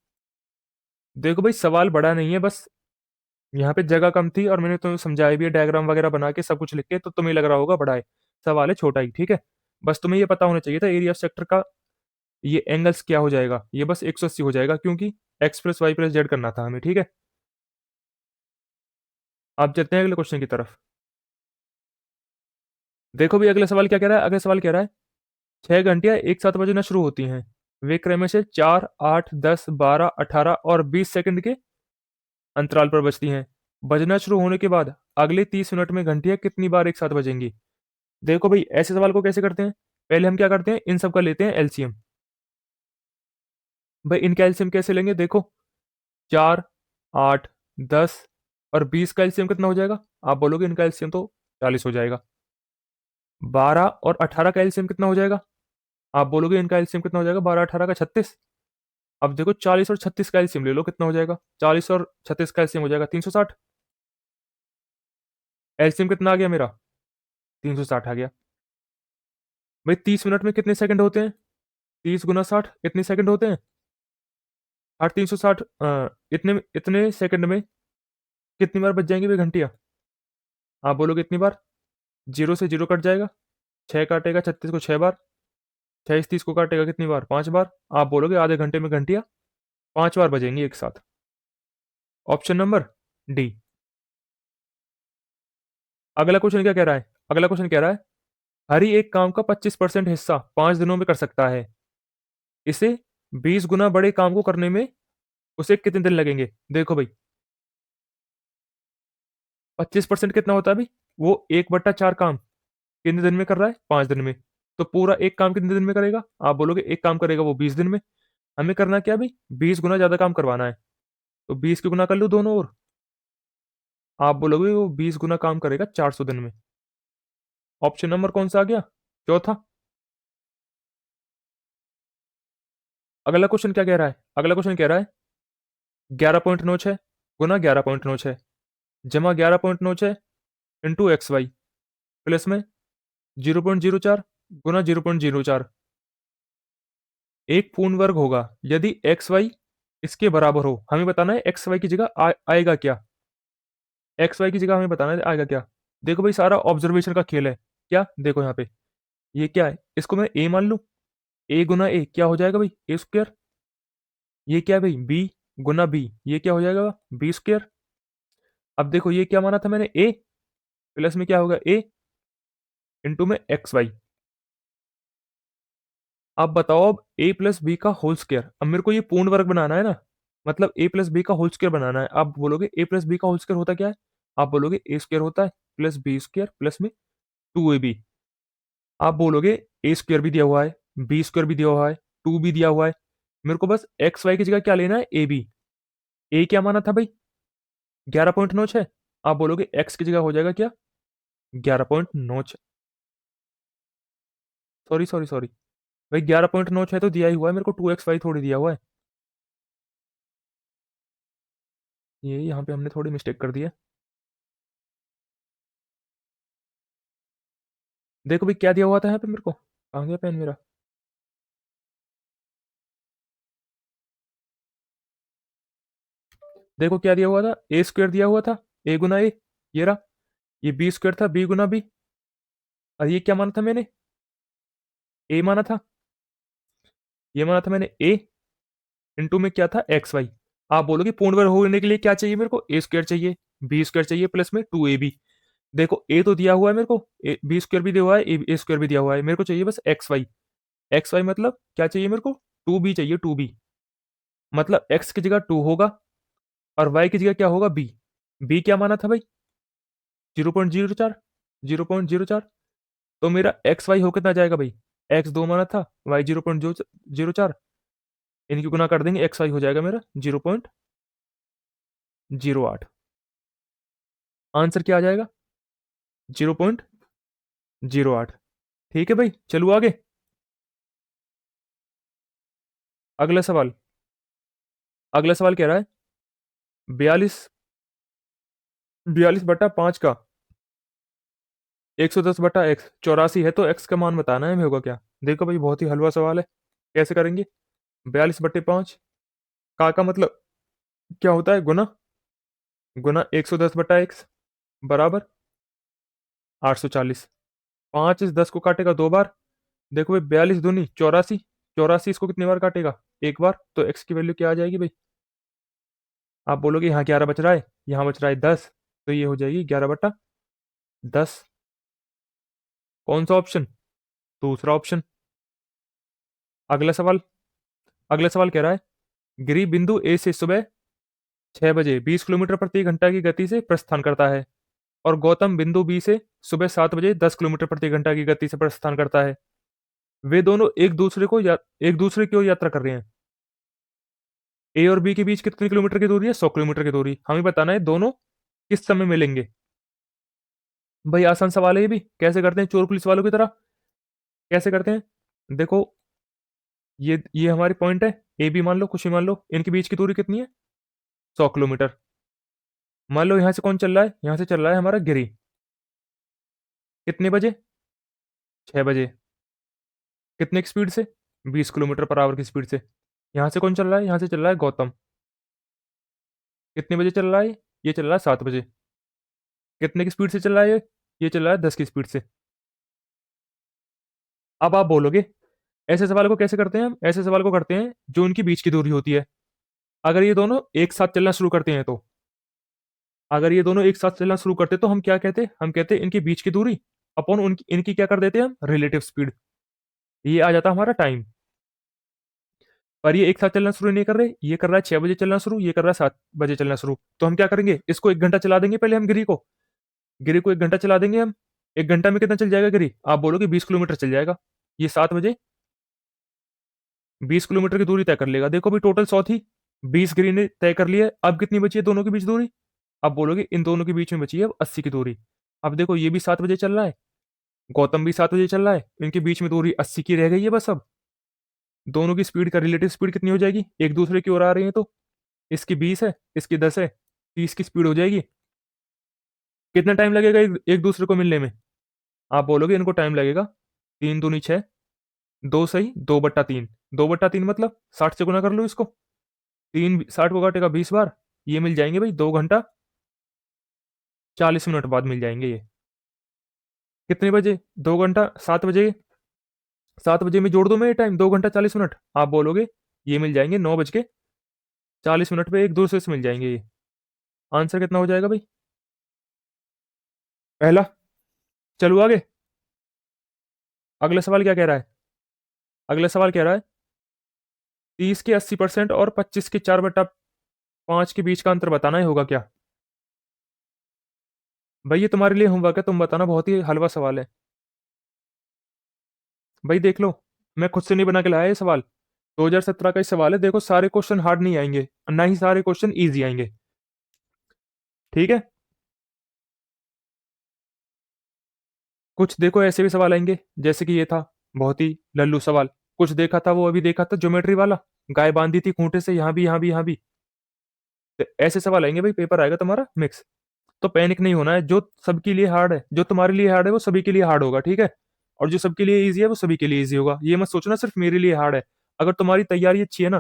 देखो भाई, सवाल बड़ा नहीं है, बस यहाँ पे जगह कम थी और मैंने तुम्हें समझाया भी है डायग्राम वगैरह बना के सब कुछ लिख के, तो तुम्हें लग रहा होगा बड़ा है। सवाल है छोटा ही। ठीक है, बस तुम्हें ये पता होना चाहिए था एरिया ऑफ सेक्टर का ये एंगल्स क्या हो जाएगा। ये बस 180 हो जाएगा, क्योंकि x plus y plus z करना था हमें। ठीक है, आप चलते हैं अगले क्वेश्चन की तरफ। देखो भाई, अगला सवाल क्या कह रहा है? अगला सवाल कह रहा है 6 घंटियां एक साथ बजना शुरू होती हैं। वे क्रम से 4, 8, 10, 12, 18 और 20 सेकंड के अंतराल पर बजती हैं। बजना शुरू होने के बाद अगले 30 मिनट में घंटियां कितनी बार एक साथ बजेंगी? देखो भाई, ऐसे सवाल को कैसे करते हैं? पहले हम क्या करते हैं, इन सब का लेते हैं एलसीएम। भाई इनका एलसीएम कैसे लेंगे? देखो, 4, 8, 10 और 20 का एलसीएम कितना हो जाएगा? आप बोलोगे इनका एलसीएम तो 40 हो जाएगा। 12 और 18 का एलसीएम कितना हो जाएगा? आप बोलोगे इनका एलसीएम कितना हो जाएगा? 12 18 का 36। अब देखो 40 और 36 का एलसीएम ले लो, कितना हो जाएगा? 40 और 36 का एलसीएम हो जाएगा 360। एलसीएम कितना आ गया मेरा? 360 आ गया। भाई 30 मिनट में कितने सेकंड होते हैं? 30 गुना 60 कितने सेकंड होते हैं? हर 360 इतने इतने सेकंड में कितनी बार बच जाएंगी भाई घंटियां? आप बोलो कितनी बार? जीरो से जीरो कट जाएगा, 6 काटेगा 36 को 6 बार, 6 30 को काटेगा कितनी बार? 5 बार। आप बोलोगे आधे घंटे में घंटियां 5 बार बजेंगी एक साथ। Option number D. अगला क्वेश्चन क्या कह रहा है? अगला क्वेश्चन कह रहा है हरी एक काम का 25% हिस्सा 5 दिनों में कर सकता है, इसे 20 गुना बड़े काम को करने में उसे कितने दिन लगेंगे? देखो भाई 25% कितना होता है भाई? वो 1/4 काम कितने दिन में कर रहा है? 5 दिन में। तो पूरा एक काम कितने दिन में करेगा? आप बोलोगे एक काम करेगा वो 20 दिन में। हमें करना क्या भाई? 20 गुना ज्यादा काम करवाना है, तो 20 की गुना कर लो दोनों ओर। आप बोलोगे वो 20 गुना काम करेगा 400 दिन में। ऑप्शन नंबर कौन सा आ गया? चौथा। अगला क्वेश्चन क्या कह रहा है? अगला क्वेश्चन कह रहा है 11.96 गुना 11.96 जमा 11.96 इंटू एक्स वाई प्लस में 0.04 गुना 0.04 एक पूर्ण वर्ग होगा यदि एक्स वाई इसके बराबर हो। हमें बताना है एक्स वाई की जगह आएगा क्या? एक्स वाई की जगह हमें बताना है आएगा क्या। देखो भाई सारा ऑब्जर्वेशन का खेल है। क्या देखो यहाँ पे, ये क्या है? इसको मैं ए मान लूं। ए गुना ए क्या हो जाएगा भाई? ए स्क्वायर। ये क्या है भाई? बी गुना बी ये क्या हो जाएगा? B square. अब देखो ये क्या माना था मैंने? ए प्लस में क्या होगा? ए इंटू में एक्स वाई। अब बताओ, अब ए प्लस बी का होल स्क्वायर। अब मेरे को ये पूर्ण वर्ग बनाना है ना, मतलब ए प्लस बी का होल स्क्वायर बनाना है। आप बोलोगे ए प्लस बी का होल स्क्वायर होता क्या है? आप बोलोगे ए स्क्वायर होता है प्लस बी स्क्वायर प्लस में 2ab। आप बोलोगे ए स्क्वायर भी दिया हुआ है, बी स्क्वायर भी दिया हुआ है, 2b दिया हुआ है। मेरे को बस एक्स वाई की जगह क्या लेना है? A B. ए क्या माना था भाई? 11.96। आप बोलोगे एक्स की जगह हो जाएगा क्या? 11.96। सॉरी सॉरी सॉरी भाई, 11.96 तो दिया ही हुआ है मेरे को, 2xy थोड़ी दिया हुआ है। ये यहाँ पे हमने थोड़ी मिस्टेक कर दी है। देखो भाई क्या दिया हुआ था यहाँ पे मेरे को, कहाँ गया पेन मेरा? देखो क्या दिया हुआ था? ए स्क्वायर दिया हुआ था, ए गुना ए। ये रहा। ये बी स्क्वायर था, बी गुना बी। और ये क्या माना था मैंने? ए माना था। ये माना था मैंने ए इंटू में क्या था? X y. आप बोलोगे पूर्ण वर्ग होने के लिए क्या चाहिए मेरे को? ए स्क्वायर चाहिए, बी स्क्वायर चाहिए प्लस में 2ab। देखो ए तो दिया हुआ है मेरे को, बी स्क्वायर भी दिया हुआ है, ए स्क्वायर भी दिया हुआ है। मेरे को चाहिए बस एक्स वाई। एक्स वाई मतलब क्या चाहिए मेरे को? 2b चाहिए, 2b। मतलब एक्स की जगह 2 होगा और वाई की जगह क्या होगा? बी। बी क्या माना था भाई? 0.04। 0.04। तो मेरा एक्स वाई हो कितना जाएगा भाई? एक्स 2 माना था, वाई 0.04। इनकी गुना कर देंगे, एक्स वाई हो जाएगा मेरा 0.08। आंसर क्या आ जाएगा? 0.08। ठीक है भाई, चलो आगे। अगला सवाल। अगला सवाल कह रहा है 42 42/5 का 110/x 84 है, तो x का मान बताना है, हमें होगा क्या? देखो भाई बहुत ही हलवा सवाल है। कैसे करेंगे? 42/5 का मतलब क्या होता है? गुना। गुना 110/x बराबर 840। 5 इस 10 को काटेगा 2 बार। देखो भाई 42 दूनी 84। 84 इसको कितनी बार काटेगा? एक बार। तो x की वैल्यू क्या आ जाएगी भाई? आप बोलोगे यहाँ 11 बच रहा है, यहाँ बच रहा है 10, तो ये हो जाएगी 11/10। कौन सा ऑप्शन? दूसरा ऑप्शन। अगला सवाल। अगला सवाल कह रहा है गिरी बिंदु ए से सुबह 6 बजे 20 किलोमीटर प्रति घंटा की गति से प्रस्थान करता है, और गौतम बिंदु बी से सुबह 7 बजे 10 किलोमीटर प्रति घंटा की गति से प्रस्थान करता है। वे दोनों एक दूसरे की ओर यात्रा कर रहे हैं। ए और बी के बीच कितने किलोमीटर की दूरी है? 100 किलोमीटर की दूरी। हमें बताना है दोनों किस समय मिलेंगे। भाई आसान सवाल है ये भी। कैसे करते हैं? चोर पुलिस वालों की तरह। कैसे करते हैं? देखो ये हमारी पॉइंट है, ए बी मान लो, कुछ भी मान लो। इनके बीच की दूरी कितनी है? 100 किलोमीटर। मान लो यहाँ से कौन चल रहा है? यहाँ से चल रहा है हमारा गिरी। कितने बजे? 6 बजे। कितने की स्पीड से? 20 किलोमीटर पर आवर की स्पीड से। यहाँ से कौन चल रहा है? यहाँ से चल रहा है गौतम। कितने बजे चल रहा है? ये चल रहा है 7 बजे। कितने की स्पीड से चल रहा है ये चल रहा है 10 की स्पीड से। अब आप बोलोगे ऐसे सवाल को कैसे करते हैं हम? ऐसे सवाल को करते हैं जो उनकी बीच की दूरी होती है। अगर ये दोनों एक साथ चलना शुरू करते हैं तो, अगर ये दोनों एक साथ चलना शुरू करते तो हम क्या कहते? हम कहते इनके बीच की दूरी अपॉन उनकी इनकी क्या कर देते हैं हम? Relative speed. ये आ जाता हमारा टाइम। पर ये एक साथ चलना शुरू नहीं कर रहे, ये कर रहा है 6 बजे चलना शुरू, ये कर रहा है 7 बजे चलना शुरू। तो हम क्या करेंगे? इसको 1 घंटा चला देंगे पहले हम गिरी को 1 घंटा चला देंगे हम। 1 घंटा में कितना चल जाएगा गिरी? आप बोलोगे 20 किलोमीटर चल जाएगा। ये 7 बजे 20 किलोमीटर की दूरी तय कर लेगा। देखो भाई टोटल 100 थी, 20 गिरी ने तय कर लिया है। अब कितनी बची है दोनों के बीच दूरी? अब बोलोगे इन दोनों के बीच में बची है अब 80 की दूरी। अब देखो ये भी 7 बजे चल रहा है, गौतम भी 7 बजे चल रहा है, इनके बीच में दूरी 80 की रह गई है बस। अब दोनों की स्पीड का रिलेटिव स्पीड कितनी हो जाएगी? एक दूसरे की ओर आ रही है तो इसकी 20 है, इसकी 10 है, 30 की स्पीड हो जाएगी। कितना टाइम लगेगा एक दूसरे को मिलने में? आप बोलोगे इनको टाइम लगेगा 3 दूनी 6, 2 सही 2/3। 2/3 मतलब 60 से गुना कर लो इसको। 3 60 को काटेगा 20 बार। ये मिल जाएंगे भाई 2 घंटा 40 मिनट बाद मिल जाएंगे ये। कितने बजे? 2 घंटा 7 बजे। 7 बजे में जोड़ दो मैं ये टाइम, 2 घंटा 40 मिनट। आप बोलोगे ये मिल जाएंगे 9 बज के 40 मिनट पे एक दूसरे से मिल जाएंगे ये। आंसर कितना हो जाएगा भाई? पहला। चलो आगे। अगला सवाल क्या कह रहा है? अगला सवाल कह रहा है 30 के 80% और 25 के 4/5 के बीच का अंतर बताना ही होगा क्या? भाई ये तुम्हारे लिए होमवर्क है, तुम बताना। बहुत ही हलवा सवाल है भाई, देख लो। मैं खुद से नहीं बना के लाया ये सवाल, 2017 का ही सवाल है। देखो सारे क्वेश्चन हार्ड नहीं आएंगे, ना ही सारे क्वेश्चन इजी आएंगे। ठीक है। कुछ देखो ऐसे भी सवाल आएंगे, जैसे कि ये था बहुत ही लल्लू सवाल। कुछ देखा था वो अभी देखा था ज्योमेट्री वाला, गाय बांधी थी खूंटे से, यहाँ भी यहाँ भी यहाँ भी। तो ऐसे सवाल आएंगे भाई, पेपर आएगा तुम्हारा मिक्स। तो पैनिक नहीं होना है। जो सबके लिए हार्ड है, जो तुम्हारे लिए हार्ड है वो सभी के लिए हार्ड होगा, ठीक है। और जो सबके लिए इजी है वो सभी के लिए इजी होगा। ये मत सोचना सिर्फ मेरे लिए हार्ड है। अगर तुम्हारी तैयारी अच्छी है ना,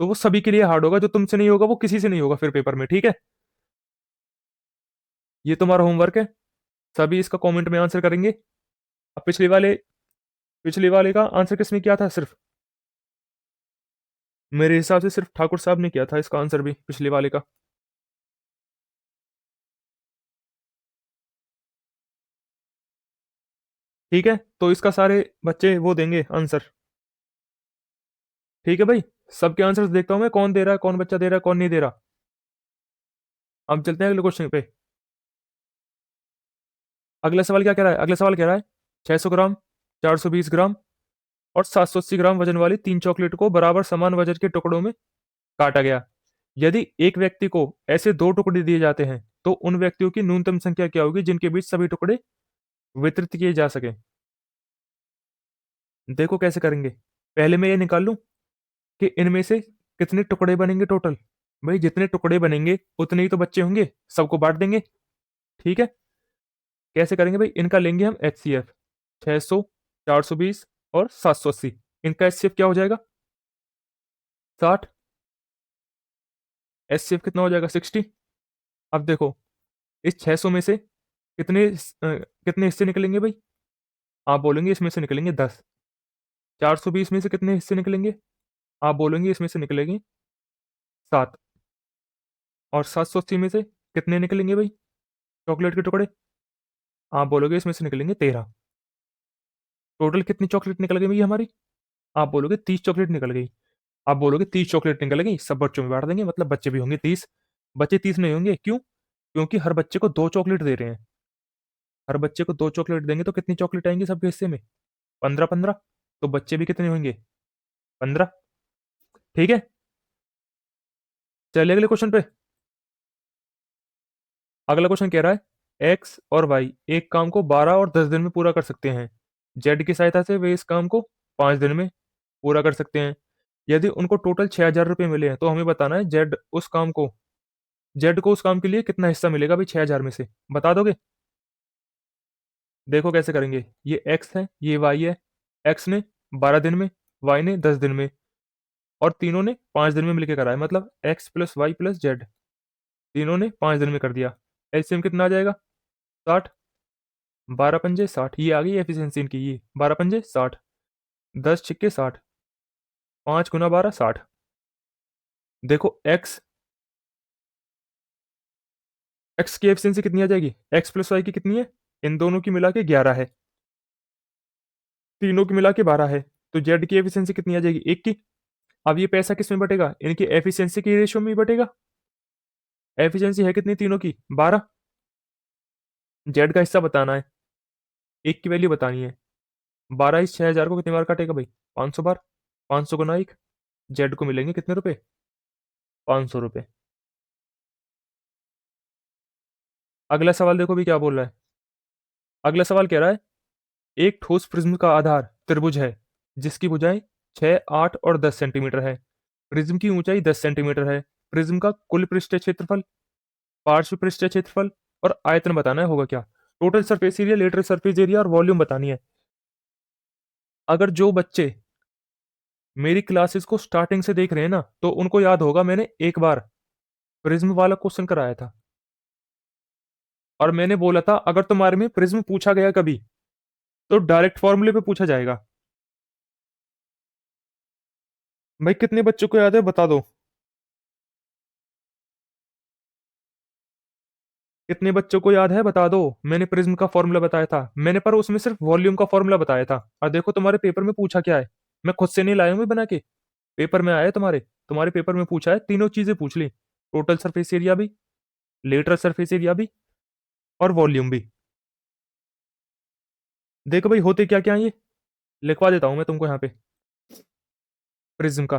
तो वो सभी के लिए हार्ड होगा। जो तुमसे नहीं होगा वो किसी से नहीं होगा फिर पेपर में, ठीक है। ये तुम्हारा होमवर्क है, सभी इसका कमेंट में आंसर करेंगे। अब पिछले वाले का आंसर किसने किया था? सिर्फ मेरे हिसाब से सिर्फ ठाकुर साहब ने किया था इसका आंसर भी, पिछले वाले का। ठीक है, तो इसका सारे बच्चे वो देंगे आंसर। ठीक है भाई, सबके आंसर्स देखता हूं मैं, कौन दे रहा है, कौन बच्चा दे रहा है, कौन नहीं दे रहा। अब चलते हैं अगले क्वेश्चन पे। अगला सवाल क्या कह रहा है? अगला सवाल कह रहा है 600 ग्राम, 420 ग्राम और 780 ग्राम वजन वाली 3 चॉकलेट को बराबर समान वजन के टुकड़ों में काटा गया। यदि एक व्यक्ति को ऐसे 2 टुकड़े दिए जाते हैं तो उन व्यक्तियों की न्यूनतम संख्या क्या होगी जिनके बीच सभी टुकड़े वितरित किए जा सके? देखो कैसे करेंगे। पहले मैं ये निकाल लूं कि इनमें से कितने टुकड़े बनेंगे टोटल। भाई जितने टुकड़े बनेंगे उतने ही तो बच्चे होंगे, सबको बांट देंगे। ठीक है। कैसे करेंगे भाई? इनका लेंगे हम एच सी एफ। 600, 420 और 780। इनका एच सी एफ क्या हो जाएगा? 60। एच सी एफ कितना हो जाएगा? 60। अब देखो इस 600 में से कितने हिस्से निकलेंगे भाई? आप बोलेंगे इसमें से निकलेंगे 10। 420 में से कितने हिस्से निकलेंगे? आप बोलेंगे इसमें से निकलेंगे 7। और 780 में से कितने निकलेंगे भाई चॉकलेट के टुकड़े? आप बोलोगे इसमें से निकलेंगे 13। टोटल कितनी चॉकलेट निकल गई भाई हमारी? आप बोलोगे 30 चॉकलेट निकल गई। आप बोलोगे 30 चॉकलेट निकल गई, सब बच्चों में बांट देंगे, मतलब बच्चे भी होंगे 30। बच्चे 30 नहीं होंगे, क्यों? क्योंकि हर बच्चे को 2 चॉकलेट दे रहे हैं। हर बच्चे को 2 चॉकलेट देंगे तो कितनी चॉकलेट आएंगी सबके हिस्से में? 15 15। तो बच्चे भी कितने होंगे? 15। ठीक है। चलिए अगले क्वेश्चन पे। अगला क्वेश्चन कह रहा है एक्स और वाई एक काम को 12 और 10 दिन में पूरा कर सकते हैं। जेड की सहायता से वे इस काम को 5 दिन में पूरा कर सकते हैं। यदि उनको टोटल 6,000 रुपए मिले हैं, तो हमें बताना है जेड को उस काम के लिए कितना हिस्सा मिलेगा भाई 6,000 में से, बता दोगे? देखो कैसे करेंगे, ये एक्स है, ये वाई है। एक्स ने 12 दिन में, वाई ने 10 दिन में, और तीनों ने 5 दिन में मिलकर करा है, मतलब x plus y plus z, तीनों ने 5 दिन में कर दिया। एलसीएम कितना आ जाएगा? 60। 12 पंजे 60, ये आ गई एफिशिएंसी इनकी, ये 12 पंजे 60, 10 छिक्के 60, 5 गुना 12 60। देखो एक्स की एफिशिएंसी कितनी आ जाएगी? एक्स प्लस वाई की कितनी है? इन दोनों की मिला के 11 है, तीनों की मिला के 12 है। तो जेड की एफिशिएंसी कितनी आ जाएगी? 1 की। अब ये पैसा किस में बटेगा? इनकी एफिशिएंसी की रेशियो में ही बटेगा। एफिशिएंसी है कितनी तीनों की? 12। जेड का हिस्सा बताना है, 1 की वैल्यू बतानी है। 12 इस 6,000 को कितनी बार काटेगा भाई? 500 बार। 500 गुना 1, जेड को मिलेंगे कितने रुपए? 500 रुपए। अगला सवाल देखो भी क्या बोल रहा है। अगला सवाल कह रहा है, एक ठोस प्रिज्म का आधार त्रिभुज है, जिसकी भुजाएं 6, 8 और 10 सेंटीमीटर है। प्रिज्म की ऊंचाई 10 सेंटीमीटर है। प्रिज्म का कुल पृष्ठीय क्षेत्रफल, पार्श्व पृष्ठीय क्षेत्रफल और आयतन बताना है, होगा क्या? Total surface area, lateral surface area और वॉल्यूम बतानी है। अगर जो बच्चे मेरी क्लासेस को स्टार्टिंग से देख रहे हैं ना, तो उनको याद होगा मैंने एक बार प्रिज्म वाला क्वेश्चन कराया था, और मैंने बोला था अगर तुम्हारे में प्रिज्म पूछा गया कभी, तो डायरेक्ट फॉर्मूले पे पूछा जाएगा। भाई कितने बच्चों को याद है बता दो। कितने बच्चों को याद है बता दो। मैंने प्रिज्म का फॉर्मूला बताया था मैंने, पर उसमें सिर्फ वॉल्यूम का फॉर्मूला बताया था। और देखो तुम्हारे पेपर में पूछा क्या है, मैं खुद से नहीं लाया हूं बना के, पेपर में आया है तुम्हारे। तुम्हारे पेपर में पूछा है, तीनों चीजें पूछ ली, टोटल सरफेस एरिया भी, लेटरल सरफेस एरिया भी, और वॉल्यूम भी। देखो भाई होते क्या क्या है ये, लिखवा देता हूं मैं तुमको यहाँ पे। प्रिज्म का,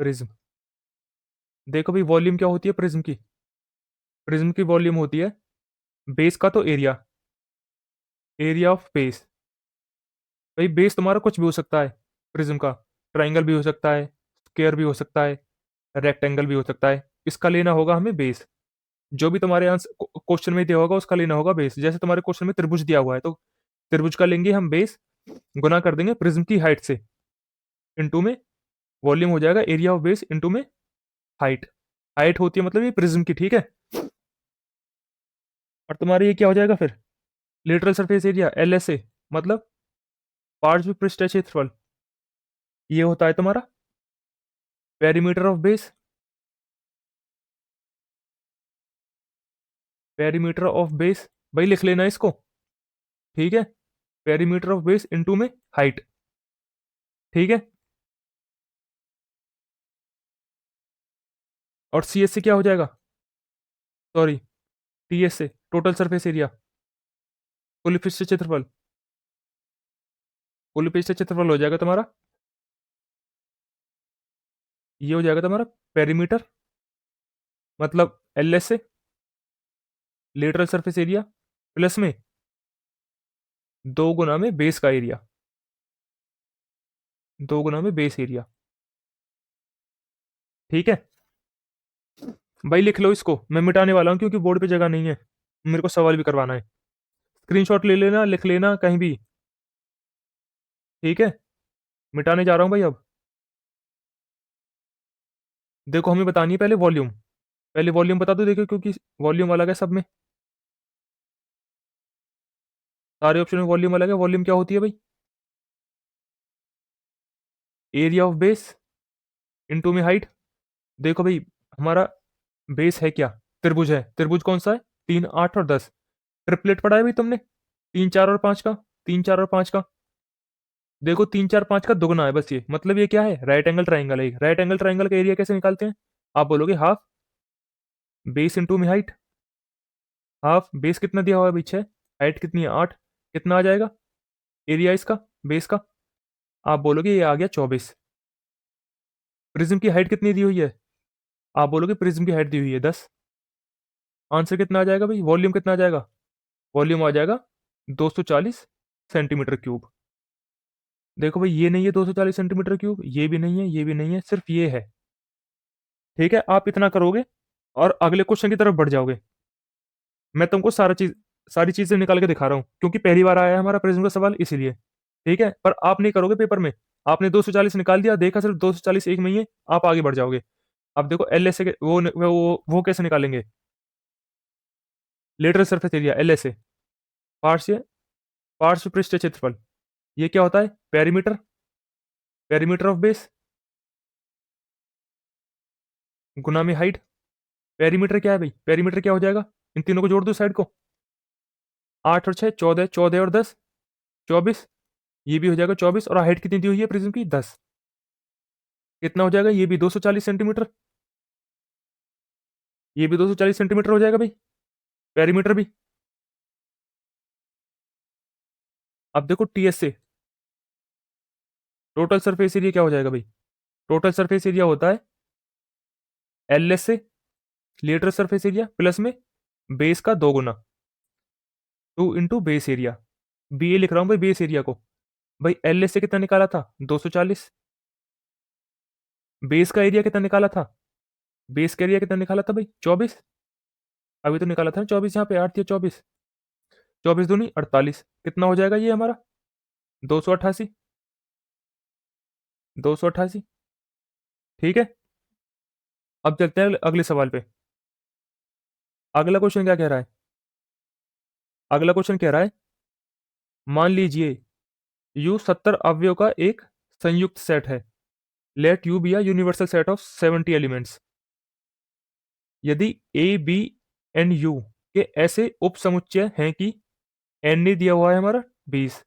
प्रिज्म, देखो भाई वॉल्यूम क्या होती है प्रिज्म की? प्रिज्म की वॉल्यूम होती है बेस का तो एरिया, एरिया ऑफ बेस। भाई बेस तुम्हारा कुछ भी हो सकता है प्रिज्म का, ट्राइंगल भी हो सकता है, स्क्वायर भी हो सकता है, रेक्टेंगल भी हो सकता है। इसका लेना होगा हमें बेस। जो भी तुम्हारे आंसर क्वेश्चन में दिया होगा उसका लेना होगा बेस। जैसे तुम्हारे क्वेश्चन में त्रिभुज दिया हुआ है, तो त्रिभुज का लेंगे हम बेस, गुना कर देंगे प्रिज्म की हाइट से, इनटू में वॉल्यूम हो जाएगा एरिया ऑफ बेस इनटू में हाइट। हाइट होती है मतलब ये प्रिज्म की, ठीक है। और तुम्हारे ये क्या हो जाएगा फिर? लेटरल सरफेस एरिया LSA, मतलब पार्श्व पृष्ठीय क्षेत्रफल, ये होता है तुम्हारा perimeter of base, perimeter of base. भाई लिख लेना इसको, ठीक है। पेरीमीटर ऑफ बेस इनटू में हाइट, ठीक है। और CS से क्या हो जाएगा? सॉरी, TS से टोटल सरफेस एरिया, कुल पृष्ठीय क्षेत्रफल, कुल पृष्ठीय क्षेत्रफल हो जाएगा तुम्हारा, ये हो जाएगा तुम्हारा पेरीमीटर, मतलब LSA, lateral surface area, plus में 2 गुना में बेस का एरिया, 2 गुना में बेस एरिया, ठीक है। भाई लिख लो इसको, मैं मिटाने वाला हूँ क्योंकि बोर्ड पे जगह नहीं है, मेरे को सवाल भी करवाना है। स्क्रीनशॉट ले लेना, लिख लेना कहीं भी, ठीक है। मिटाने जा रहा हूँ भाई अब। देखो हमें बतानी है पहले वॉल्यूम, पहले वॉल्यूम बता दो देखो, क्योंकि वॉल्यूम अलग है सब में, सारे ऑप्शन में वॉल्यूम अलग है। वॉल्यूम क्या होती है भाई? एरिया ऑफ बेस इनटू में हाइट। देखो भाई हमारा बेस है क्या? त्रिभुज है। त्रिभुज कौन सा है? 3, 8 और 10। ट्रिपलेट पढ़ा है भाई तुमने, 3, 4 और 5 का, 3, 4 और 5 का। देखो 3, 4, 5 का दुगना है बस, ये मतलब ये क्या है? राइट एंगल ट्राइंगल है। राइट एंगल ट्राइंगल का एरिया कैसे निकालते हैं? आप बोलोगे हाफ बेस इंटू में हाइट। हाफ बेस कितना दिया हुआ है भाई? 6, हाइट कितनी है? 8, कितना आ जाएगा एरिया इसका बेस का? आप बोलोगे ये आ गया 24। प्रिज्म की हाइट कितनी दी हुई है? आप बोलोगे प्रिज्म की हाइट दी हुई है 10। आंसर कितना आ जाएगा भाई? वॉल्यूम कितना आ जाएगा? वॉल्यूम आ जाएगा 240 सेंटीमीटर क्यूब। देखो भाई, ये नहीं है 240 सेंटीमीटर क्यूब, ये भी नहीं है, ये भी नहीं है, सिर्फ ये है। ठीक है, आप इतना करोगे और अगले क्वेश्चन की तरफ बढ़ जाओगे। मैं तुमको सारी चीजें निकाल के दिखा रहा हूँ, क्योंकि पहली बार आया है हमारा प्रिज्म का सवाल, इसीलिए। ठीक है, पर आप नहीं करोगे पेपर में। आपने 240 निकाल दिया, देखा सिर्फ 240 एक में ही है, आप आगे बढ़ जाओगे। अब देखो एल एस ए वो कैसे निकालेंगे। Lateral surface area, L S A, पार्श्व पार्श्व पृष्ठ क्षेत्रफल। ये क्या होता है, पेरीमीटर, पेरीमीटर ऑफ बेस गुना में हाइट। पेरीमीटर क्या है भाई, पेरीमीटर क्या हो जाएगा, इन तीनों को जोड़ दो साइड को। 8 और 6 14, 14 और 10 24। ये भी हो जाएगा 24, और हाइट कितनी दी हुई है प्रिज्म की, 10। कितना हो जाएगा, ये भी 240 सेंटीमीटर, ये भी 240 सेंटीमीटर हो जाएगा भाई, पेरीमीटर भी। अब देखो टीएस से टोटल सरफेस एरिया क्या हो जाएगा भाई। टोटल सरफेस एरिया होता है एल एस से लेटरल सरफेस एरिया प्लस में बेस का 2 गुना, 2 इंटू बेस एरिया। बी ए लिख रहा हूं भाई बेस एरिया को। भाई एल एस से कितना निकाला था, 240। बेस का एरिया कितना निकाला था, बेस का एरिया कितना निकाला था भाई, 24। अभी तो निकाला था ना 24, यहाँ पे 8 या 24, 24 दूनी 48। कितना हो जाएगा ये हमारा, 288, 288। ठीक है, अब चलते हैं अगले सवाल पे। अगला क्वेश्चन क्या कह रहा है, अगला क्वेश्चन कह रहा है, मान लीजिए यू 70 अवयव का एक संयुक्त सेट है। Let you be a universal set of 70 elements. यदि ए बी एंड यू के ऐसे उप समुच्चय हैं कि एन ने दिया हुआ है हमारा 20,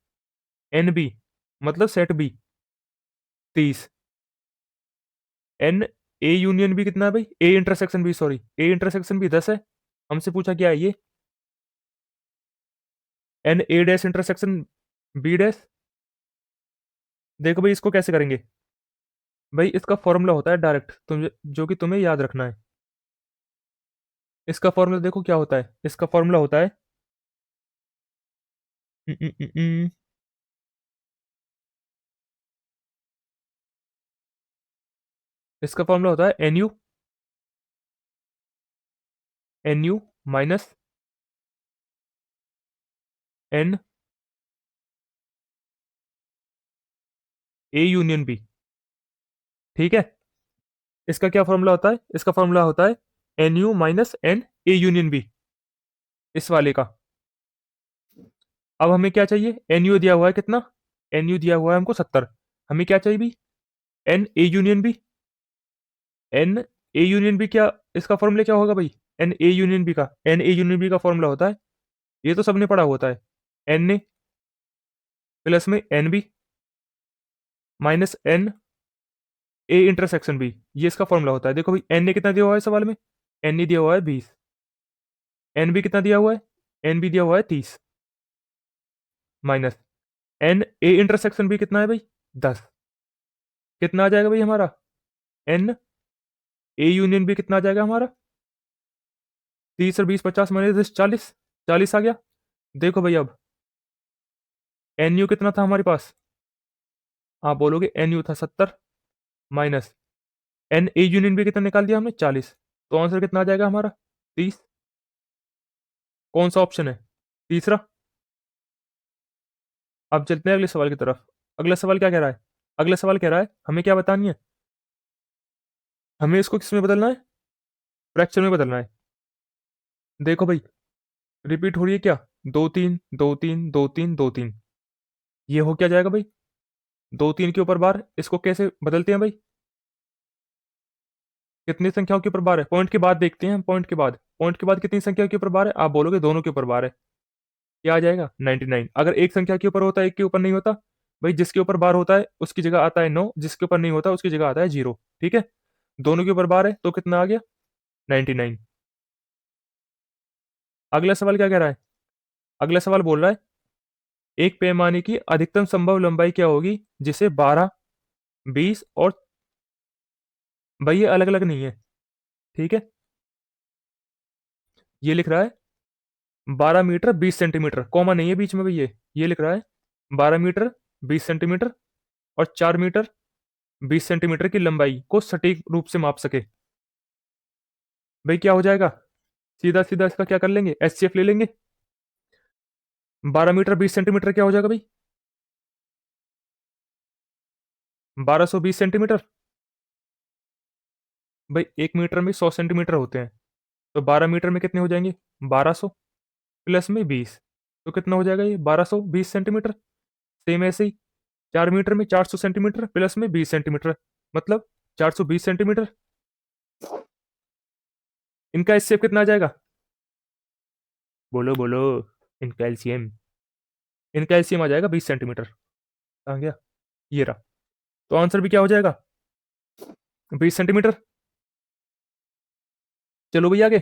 एन बी मतलब set B 30, n A union B कितना है भाई, A intersection B, sorry A intersection B 10 है। हमसे पूछा क्या है ये, n A dash intersection B dash. देखो भाई इसको कैसे करेंगे, भाई इसका फॉर्मूला होता है डायरेक्ट, तुम जो कि तुम्हें याद रखना है। इसका फॉर्मूला देखो क्या होता है, इसका फॉर्मूला होता है न, न, न, न, इसका फॉर्मूला होता है n U minus N A union B. ठीक है, इसका क्या फॉर्मूला होता है, इसका फॉर्मूला होता है n U minus N A union B, इस वाले का। अब हमें क्या चाहिए, एन यू दिया हुआ है कितना, एन यू दिया हुआ है हमको 70। हमें क्या चाहिए भी, n A union B. N A union B क्या, इसका फॉर्मूला क्या होगा भाई, एन ए यूनियन बी का, एन ए यूनियन बी का फॉर्मूला होता है, ये तो सबने पढ़ा होता है, एन ए प्लस में n B minus N A intersection B, ये इसका फॉर्मूला होता है। देखो भाई एन ए कितना दिया हुआ है सवाल में, एन ए दिया हुआ है 20, एन बी कितना दिया हुआ है, एन बी दिया हुआ है 30, minus N A intersection B कितना है भाई, 10। कितना आ जाएगा भाई हमारा, एन ए यूनियन बी कितना आ जाएगा हमारा, 30 और 20 50 माइनस 10 40, 40 आ गया। देखो भाई अब एन यू कितना था हमारे पास, आप बोलोगे एन यू था 70, minus N A union B कितना निकाल दिया हमने, 40। तो आंसर कितना आ जाएगा हमारा, 30। कौन सा ऑप्शन है, तीसरा। अब चलते हैं अगले सवाल की तरफ। अगला सवाल क्या कह रहा है, अगला सवाल कह रहा है हमें क्या बतानी है, हमें इसको किस में बदलना है, फ्रैक्शन में बदलना है। देखो भाई रिपीट हो रही है क्या, 2 3 2 3 2 3 2 3, ये हो क्या जाएगा भाई, 2 3 के ऊपर बार, इसको कैसे बदलते हैं भाई, कितनी संख्याओं के ऊपर बार है, पॉइंट के बाद देखते हैं हम, पॉइंट के बाद, पॉइंट के बाद कितनी संख्या के ऊपर बार है, आप बोलोगे दोनों के ऊपर बार है। क्या आ जाएगा, 99। अगर एक संख्या के ऊपर होता है एक के ऊपर नहीं होता, भाई जिसके ऊपर बार होता है उसकी जगह आता है 9, जिसके ऊपर नहीं होता उसकी जगह आता है 0। ठीक है, दोनों के ऊपर बार है तो कितना आ गया, 99। अगला सवाल क्या कह रहा है, अगला सवाल बोल रहा है एक पैमाने की अधिकतम संभव लंबाई क्या होगी जिसे 12, 20 और, भाई ये अलग अलग नहीं है। ठीक है, ये लिख रहा है 12 मीटर 20 सेंटीमीटर, कॉमा नहीं है बीच में भाई, ये लिख रहा है 12 मीटर 20 सेंटीमीटर और 4 मीटर 20 सेंटीमीटर की लंबाई को सटीक रूप से माप सके। भाई क्या हो जाएगा, सीधा सीधा इसका क्या कर लेंगे, एचसीएफ ले लेंगे। 12 मीटर 20 सेंटीमीटर क्या हो जाएगा भाई, 1220 सेंटीमीटर। भाई 1 मीटर में 100 सेंटीमीटर होते हैं, तो 12 मीटर में कितने हो जाएंगे, 1200 प्लस में 20, तो कितना हो जाएगा ये 1220 सेंटीमीटर। सेम ऐसे ही 4 मीटर में 400 सेंटीमीटर प्लस में 20 सेंटीमीटर, मतलब 420 सेंटीमीटर। इनका एचसीएफ कितना आ जाएगा, बोलो बोलो, इनका एलसीएम, इनका एलसीएम आ जाएगा 20 सेंटीमीटर। आ गया, ये रहा। तो आंसर भी क्या हो जाएगा, 20 सेंटीमीटर। चलो भैया आगे,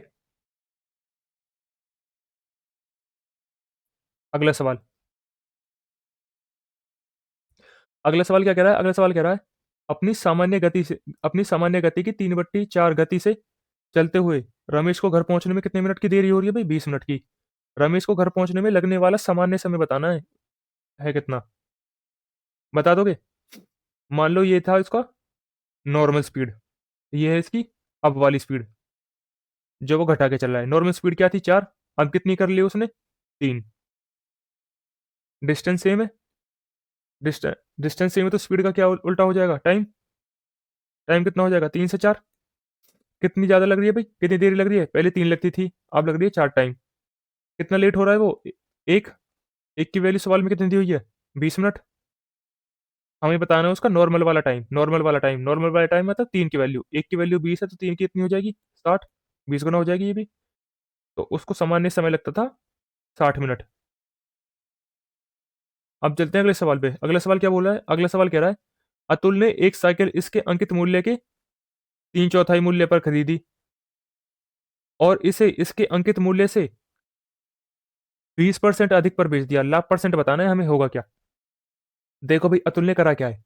अगला सवाल। अगला सवाल क्या कह रहा है, अगला सवाल कह रहा है, अपनी सामान्य गति से, अपनी सामान्य गति की 3/4 गति से चलते हुए रमेश को घर पहुंचने में कितने मिनट की देरी हो रही है भाई, 20 मिनट की। रमेश को घर पहुंचने में लगने वाला सामान्य समय बताना है कितना, बता दोगे। मान लो ये था इसका नॉर्मल स्पीड, ये है इसकी अब वाली स्पीड, जो वो घटा के चल रहा है। नॉर्मल स्पीड क्या थी, 4, अब कितनी कर ली उसने, 3। डिस्टेंस सेम है, डिस्टेंस डिस्टेंस सेम है, तो स्पीड का क्या उल्टा हो जाएगा, टाइम। टाइम कितना हो जाएगा, 3 से 4। कितनी ज्यादा लग रही है भाई, कितनी देरी लग रही है, पहले 3 लगती थी, अब लग रही है 4 टाइम। कितना लेट हो रहा है वो, एक। एक की वैल्यू सवाल में कितनी दी हुई है, 20 मिनट। हमें बताना है उसका नॉर्मल वाला टाइम, नॉर्मल वाला टाइम, नॉर्मल वाला टाइम मतलब 3 की वैल्यू, एक की वैल्यू 20 है तो 3 की कितनी हो जाएगी, 60। 20 गुना हो जाएगी ये भी। तो उसको सामान्य समय लगता था 60 मिनट। अब चलते हैं अगले सवाल पे। अगला सवाल क्या बोल रहा है, अगला सवाल कह रहा है, अतुल ने एक साइकिल इसके अंकित मूल्य के 3/4 मूल्य पर खरीदी और इसे इसके अंकित मूल्य से 20% अधिक पर बेच दिया। लाभ परसेंट बताना है हमें, होगा क्या। देखो भाई अतुल ने करा क्या है,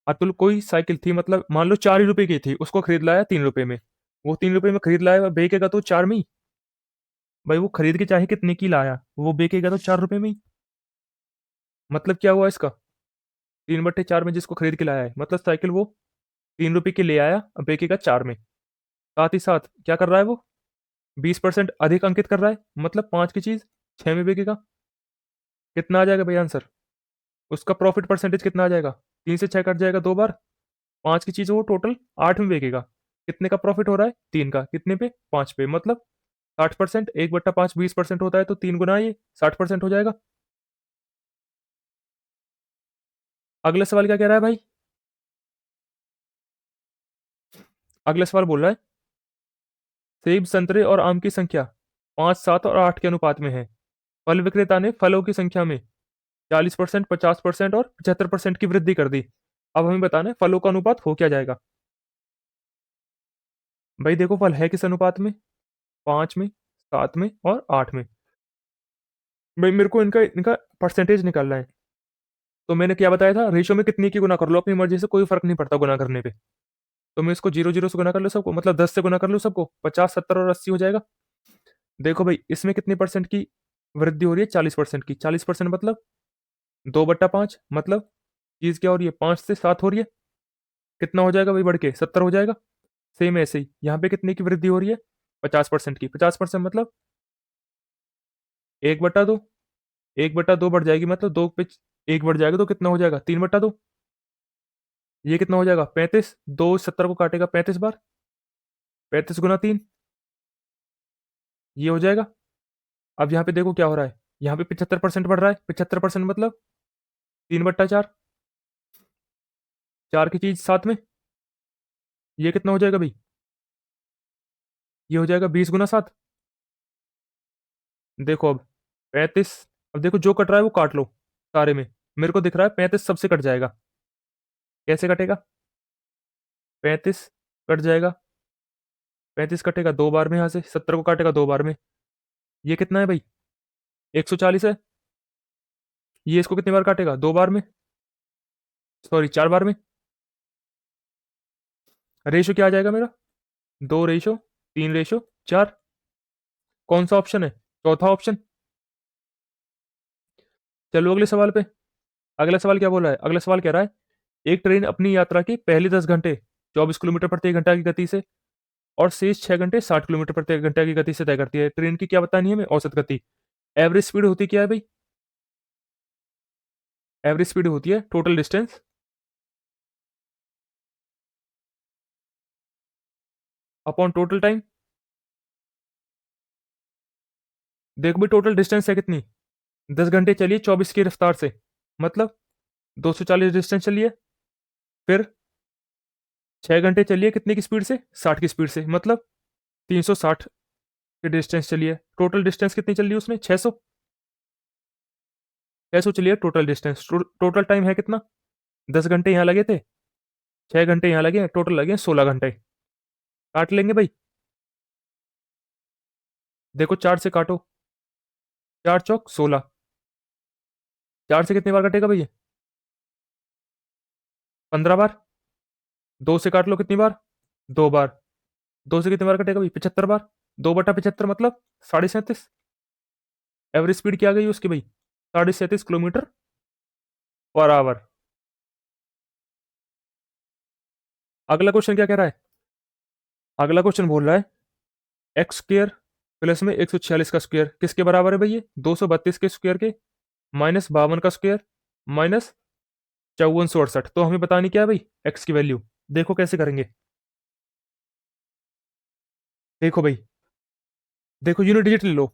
अतुल कोई साइकिल थी, मतलब मान लो 4 ही रुपए की थी, उसको खरीद लाया 3 रुपए में। वो 3 रुपए में खरीद लाया, बेचेगा तो 4 में ही। भाई वो खरीद के चाहे कितने की लाया, वो बेचेगा तो 4 रुपए में ही। मतलब क्या हुआ इसका, 3/4 में जिसको खरीद के लाया है, मतलब साइकिल वो 3 रुपए की ले आया, अब बेचेगा 4 में। साथ ही साथ क्या कर रहा है वो, 20% अधिक अंकित कर रहा है, मतलब 5 की चीज 6 में बिकेगा। कितना आ जाएगा भाई आंसर, उसका प्रॉफिट परसेंटेज कितना आ जाएगा, 3 से 6 कट जाएगा 2 बार, 5 की चीज वो टोटल 8 में बिकेगा। कितने का प्रॉफिट हो रहा है, 3 का, कितने पे, 5 पे, मतलब 60%, 1/5 20% होता है, तो 3 गुना ये 60% हो जाएगा। अगला सवाल क्या कह रहा है भाई, अगला सवाल बोल रहा है, सेब संतरे और आम की संख्या 5 7 और 8 के अनुपात में है। फल विक्रेता ने फलों की संख्या में 40% 50% और 75% की वृद्धि कर दी। अब हमें बताना है फलों का अनुपात हो क्या जाएगा। भाई देखो फल है किस अनुपात में, 5 में, 7 में और 8 में। भाई मेरे को इनका इनका परसेंटेज निकालना है। तो मैंने क्या बताया था, रेशो में कितनी की गुना कर लो अपनी मर्जी से, कोई फर्क नहीं पड़ता गुना करने पे। तो मैं इसको 0 0 से गुना कर लो सबको, मतलब 10 से गुना कर लो सबको, 50 70 और 80 हो जाएगा। देखो भाई इसमें कितनी परसेंट की वृद्धि हो रही है, 40% की। 40% मतलब 2/5, मतलब चीज क्या हो रही है, 5 से 7 हो रही है। कितना हो जाएगा भाई बढ़ के, 70 हो जाएगा। सेम ऐसे ही यहाँ पे कितने की वृद्धि हो रही है, 50% की। 50% मतलब 1/2, 1/2 बढ़ जाएगी, मतलब 2 पे 1 बढ़ जाएगा, तो कितना हो जाएगा, 3/2। ये कितना हो जाएगा, 35। 2 70 को काटेगा 35 बार, 35 गुना 3, ये हो जाएगा। अब यहाँ पे देखो क्या हो रहा है, यहाँ पे 75% बढ़ रहा है। 75% मतलब 3/4, 4 की चीज 7 में, ये कितना हो जाएगा भाई, ये हो जाएगा 20 गुना 7। देखो अब 35, अब देखो जो कट रहा है वो काट लो सारे में। मेरे को दिख रहा है 35 सबसे कट जाएगा, कैसे कटेगा, 35 कट जाएगा, 35 कटेगा 2 बार में, यहाँ से 70 को काटेगा 2 बार में, ये कितना है भाई, 140 है। ये इसको कितनी बार काटेगा, 2 बार में, सॉरी 4 बार में। रेशो क्या आ जाएगा मेरा, 2:3:4। कौन सा ऑप्शन है, चौथा ऑप्शन। चलो अगले सवाल पे। अगला सवाल क्या बोल रहा है, अगला सवाल कह रहा है, एक ट्रेन अपनी यात्रा के पहले 10 घंटे 24 किलोमीटर प्रति घंटा की गति से और शेष 6 घंटे 60 किलोमीटर प्रति घंटा की गति से तय करती है। ट्रेन की क्या बतानी है हमें? औसत गति। एवरेज स्पीड होती क्या है भाई? एवरेज स्पीड होती है total distance upon total time. देखो भाई टोटल डिस्टेंस है कितनी? 10 घंटे चलिए 24 की रफ्तार से, मतलब 240 डिस्टेंस चलिए। फिर 6 घंटे चलिए कितने की स्पीड से? 60 की स्पीड से, मतलब 360 की डिस्टेंस चलिए। टोटल डिस्टेंस कितनी चल रही है उसमें? 600। 600 चलिए टोटल डिस्टेंस। टोटल टाइम है कितना? 10 घंटे यहाँ लगे थे, 6 घंटे यहाँ लगे, टोटल लगे 16 घंटे। काट लेंगे भाई। देखो 4 से काटो, 4 चौक 16। 4 से कितनी बार कटेगा भैया? 15 बार। 2 से काट लो कितनी बार? 2 बार। 2 से कितनी बार कटेगा भाई? 75 बार। 2/75 मतलब 37.5। एवरेज स्पीड क्या आ गई उसकी भाई? 37.5 किलोमीटर पर आवर। अगला क्वेश्चन क्या कह रहा है? अगला क्वेश्चन बोल रहा है एक्स स्क्र प्लस में 146 का स्क्वायर किसके बराबर है भाई? ये 232 के स्क्वायर के माइनस 52 का स्क्वायर माइनस 5468। तो हमें बतानी क्या है भाई? एक्स की वैल्यू। देखो कैसे करेंगे। देखो भाई, देखो यूनिट डिजिट ले लो।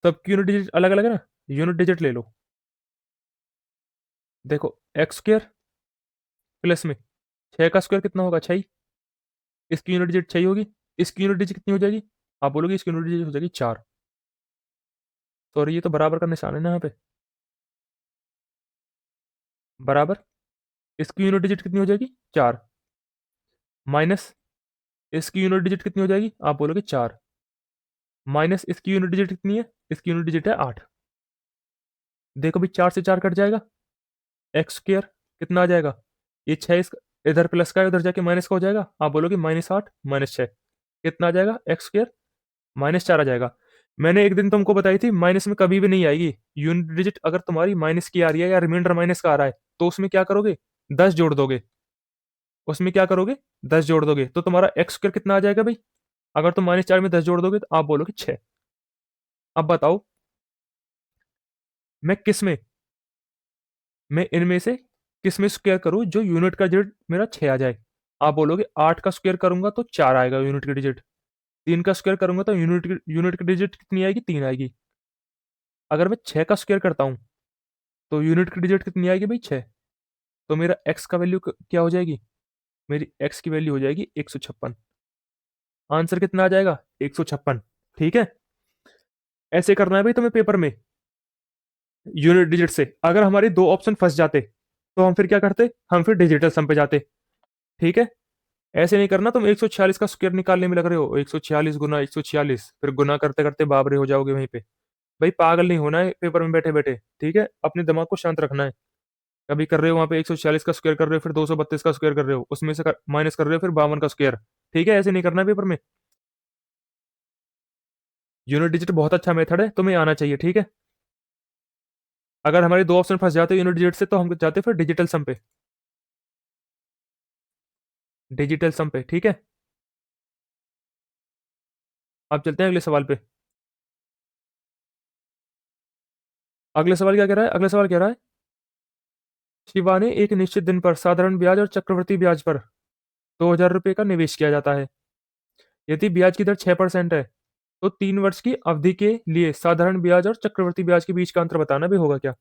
सबकी यूनिट डिजिट अलग अलग है ना, यूनिट डिजिट ले लो। देखो एक्स स्क्र प्लस में 6 का स्क्वायर कितना होगा? 6। इसकी यूनिट डिजिट 6 होगी। इसकी यूनिट डिजिट कितनी हो जाएगी? आप बोलोगे इसकी यूनिट डिजिट हो जाएगी 4। सॉरी, ये तो बराबर का निशान है ना यहाँ पे, बराबर। इसकी यूनिट डिजिट कितनी हो जाएगी? 4 माइनस इसकी यूनिट डिजिट कितनी हो जाएगी? आप बोलोगे 4 माइनस इसकी यूनिट डिजिट कितनी है? इसकी यूनिट डिजिट है 8। देखो भी 4 से 4 कट जाएगा। एक्स स्क्र कितना आ जाएगा? ये 6 इधर प्लस का है, उधर जाके माइनस का हो जाएगा। आप बोलोगे -8 -6 कितना आ जाएगा? एक्स स्क्र -4 आ जाएगा। मैंने एक दिन तुमको बताई थी माइनस में कभी भी नहीं आएगी यूनिट डिजिट। अगर तुम्हारी माइनस की आ रही है या रिमाइंडर माइनस का आ रहा है तो उसमें क्या करोगे? 10 जोड़ दोगे। उसमें क्या करोगे? 10 जोड़ दोगे तो तुम्हारा एक्स स्क्र कितना आ जाएगा भाई? अगर तुम -4 में 10 जोड़ दोगे तो आप बोलोगे 6। अब बताओ मैं किस में मैं इनमें से किस में स्क्वायर करूं जो यूनिट का डिजिट मेरा 6 आ जाए? आप बोलोगे 8 का स्क्वायर करूंगा तो 4 आएगा यूनिट की डिजिट। 3 का स्क्वायर करूंगा तो यूनिट की डिजिट कितनी आएगी? 3 आएगी। अगर मैं 6 का स्क्वायर करता हूं तो यूनिट की डिजिट कितनी आएगी भाई? 6। तो मेरा एक्स का वैल्यू क्या हो जाएगी? मेरी एक्स की वैल्यू हो जाएगी 156। आंसर कितना आ जाएगा? 156। ठीक है, ऐसे करना है भाई तुम्हें पेपर में यूनिट डिजिट से। अगर हमारे दो ऑप्शन फंस जाते तो हम फिर क्या करते? हम फिर डिजिटल सम पे जाते। ठीक है, ऐसे नहीं करना। तुम 146 का स्क्वायर निकालने में लग रहे हो, 146 गुना 146, फिर गुना करते करते बाबरे हो जाओगे वहीं पे। भाई पागल नहीं होना है पेपर में बैठे बैठे, ठीक है? अपने दिमाग को शांत रखना है। कभी कर रहे हो वहां पे 146 का स्क्वायर कर रहे हो, फिर 232 का स्क्वायर कर रहे हो, उसमें से माइनस कर रहे हो फिर 52 का स्क्वायर। ठीक है, ऐसे नहीं करना है पेपर में। यूनिट डिजिट बहुत अच्छा मेथड है, तुम्हें आना चाहिए। ठीक है, अगर हमारे दो ऑप्शन फंस जाते यूनिट डिजिट से तो हम जाते फिर डिजिटल सम पे। डिजिटल सम पे, ठीक है। अब चलते हैं अगले सवाल पे। अगले सवाल क्या कह रहा है? अगला सवाल कह रहा है शिवा ने एक निश्चित दिन पर साधारण ब्याज और चक्रवृद्धि ब्याज पर 2000 रुपये का निवेश किया जाता है। यदि ब्याज की दर 6% है तो 3 वर्ष की अवधि के लिए साधारण ब्याज और चक्रवृद्धि ब्याज के बीच का अंतर बताना भी होगा क्या?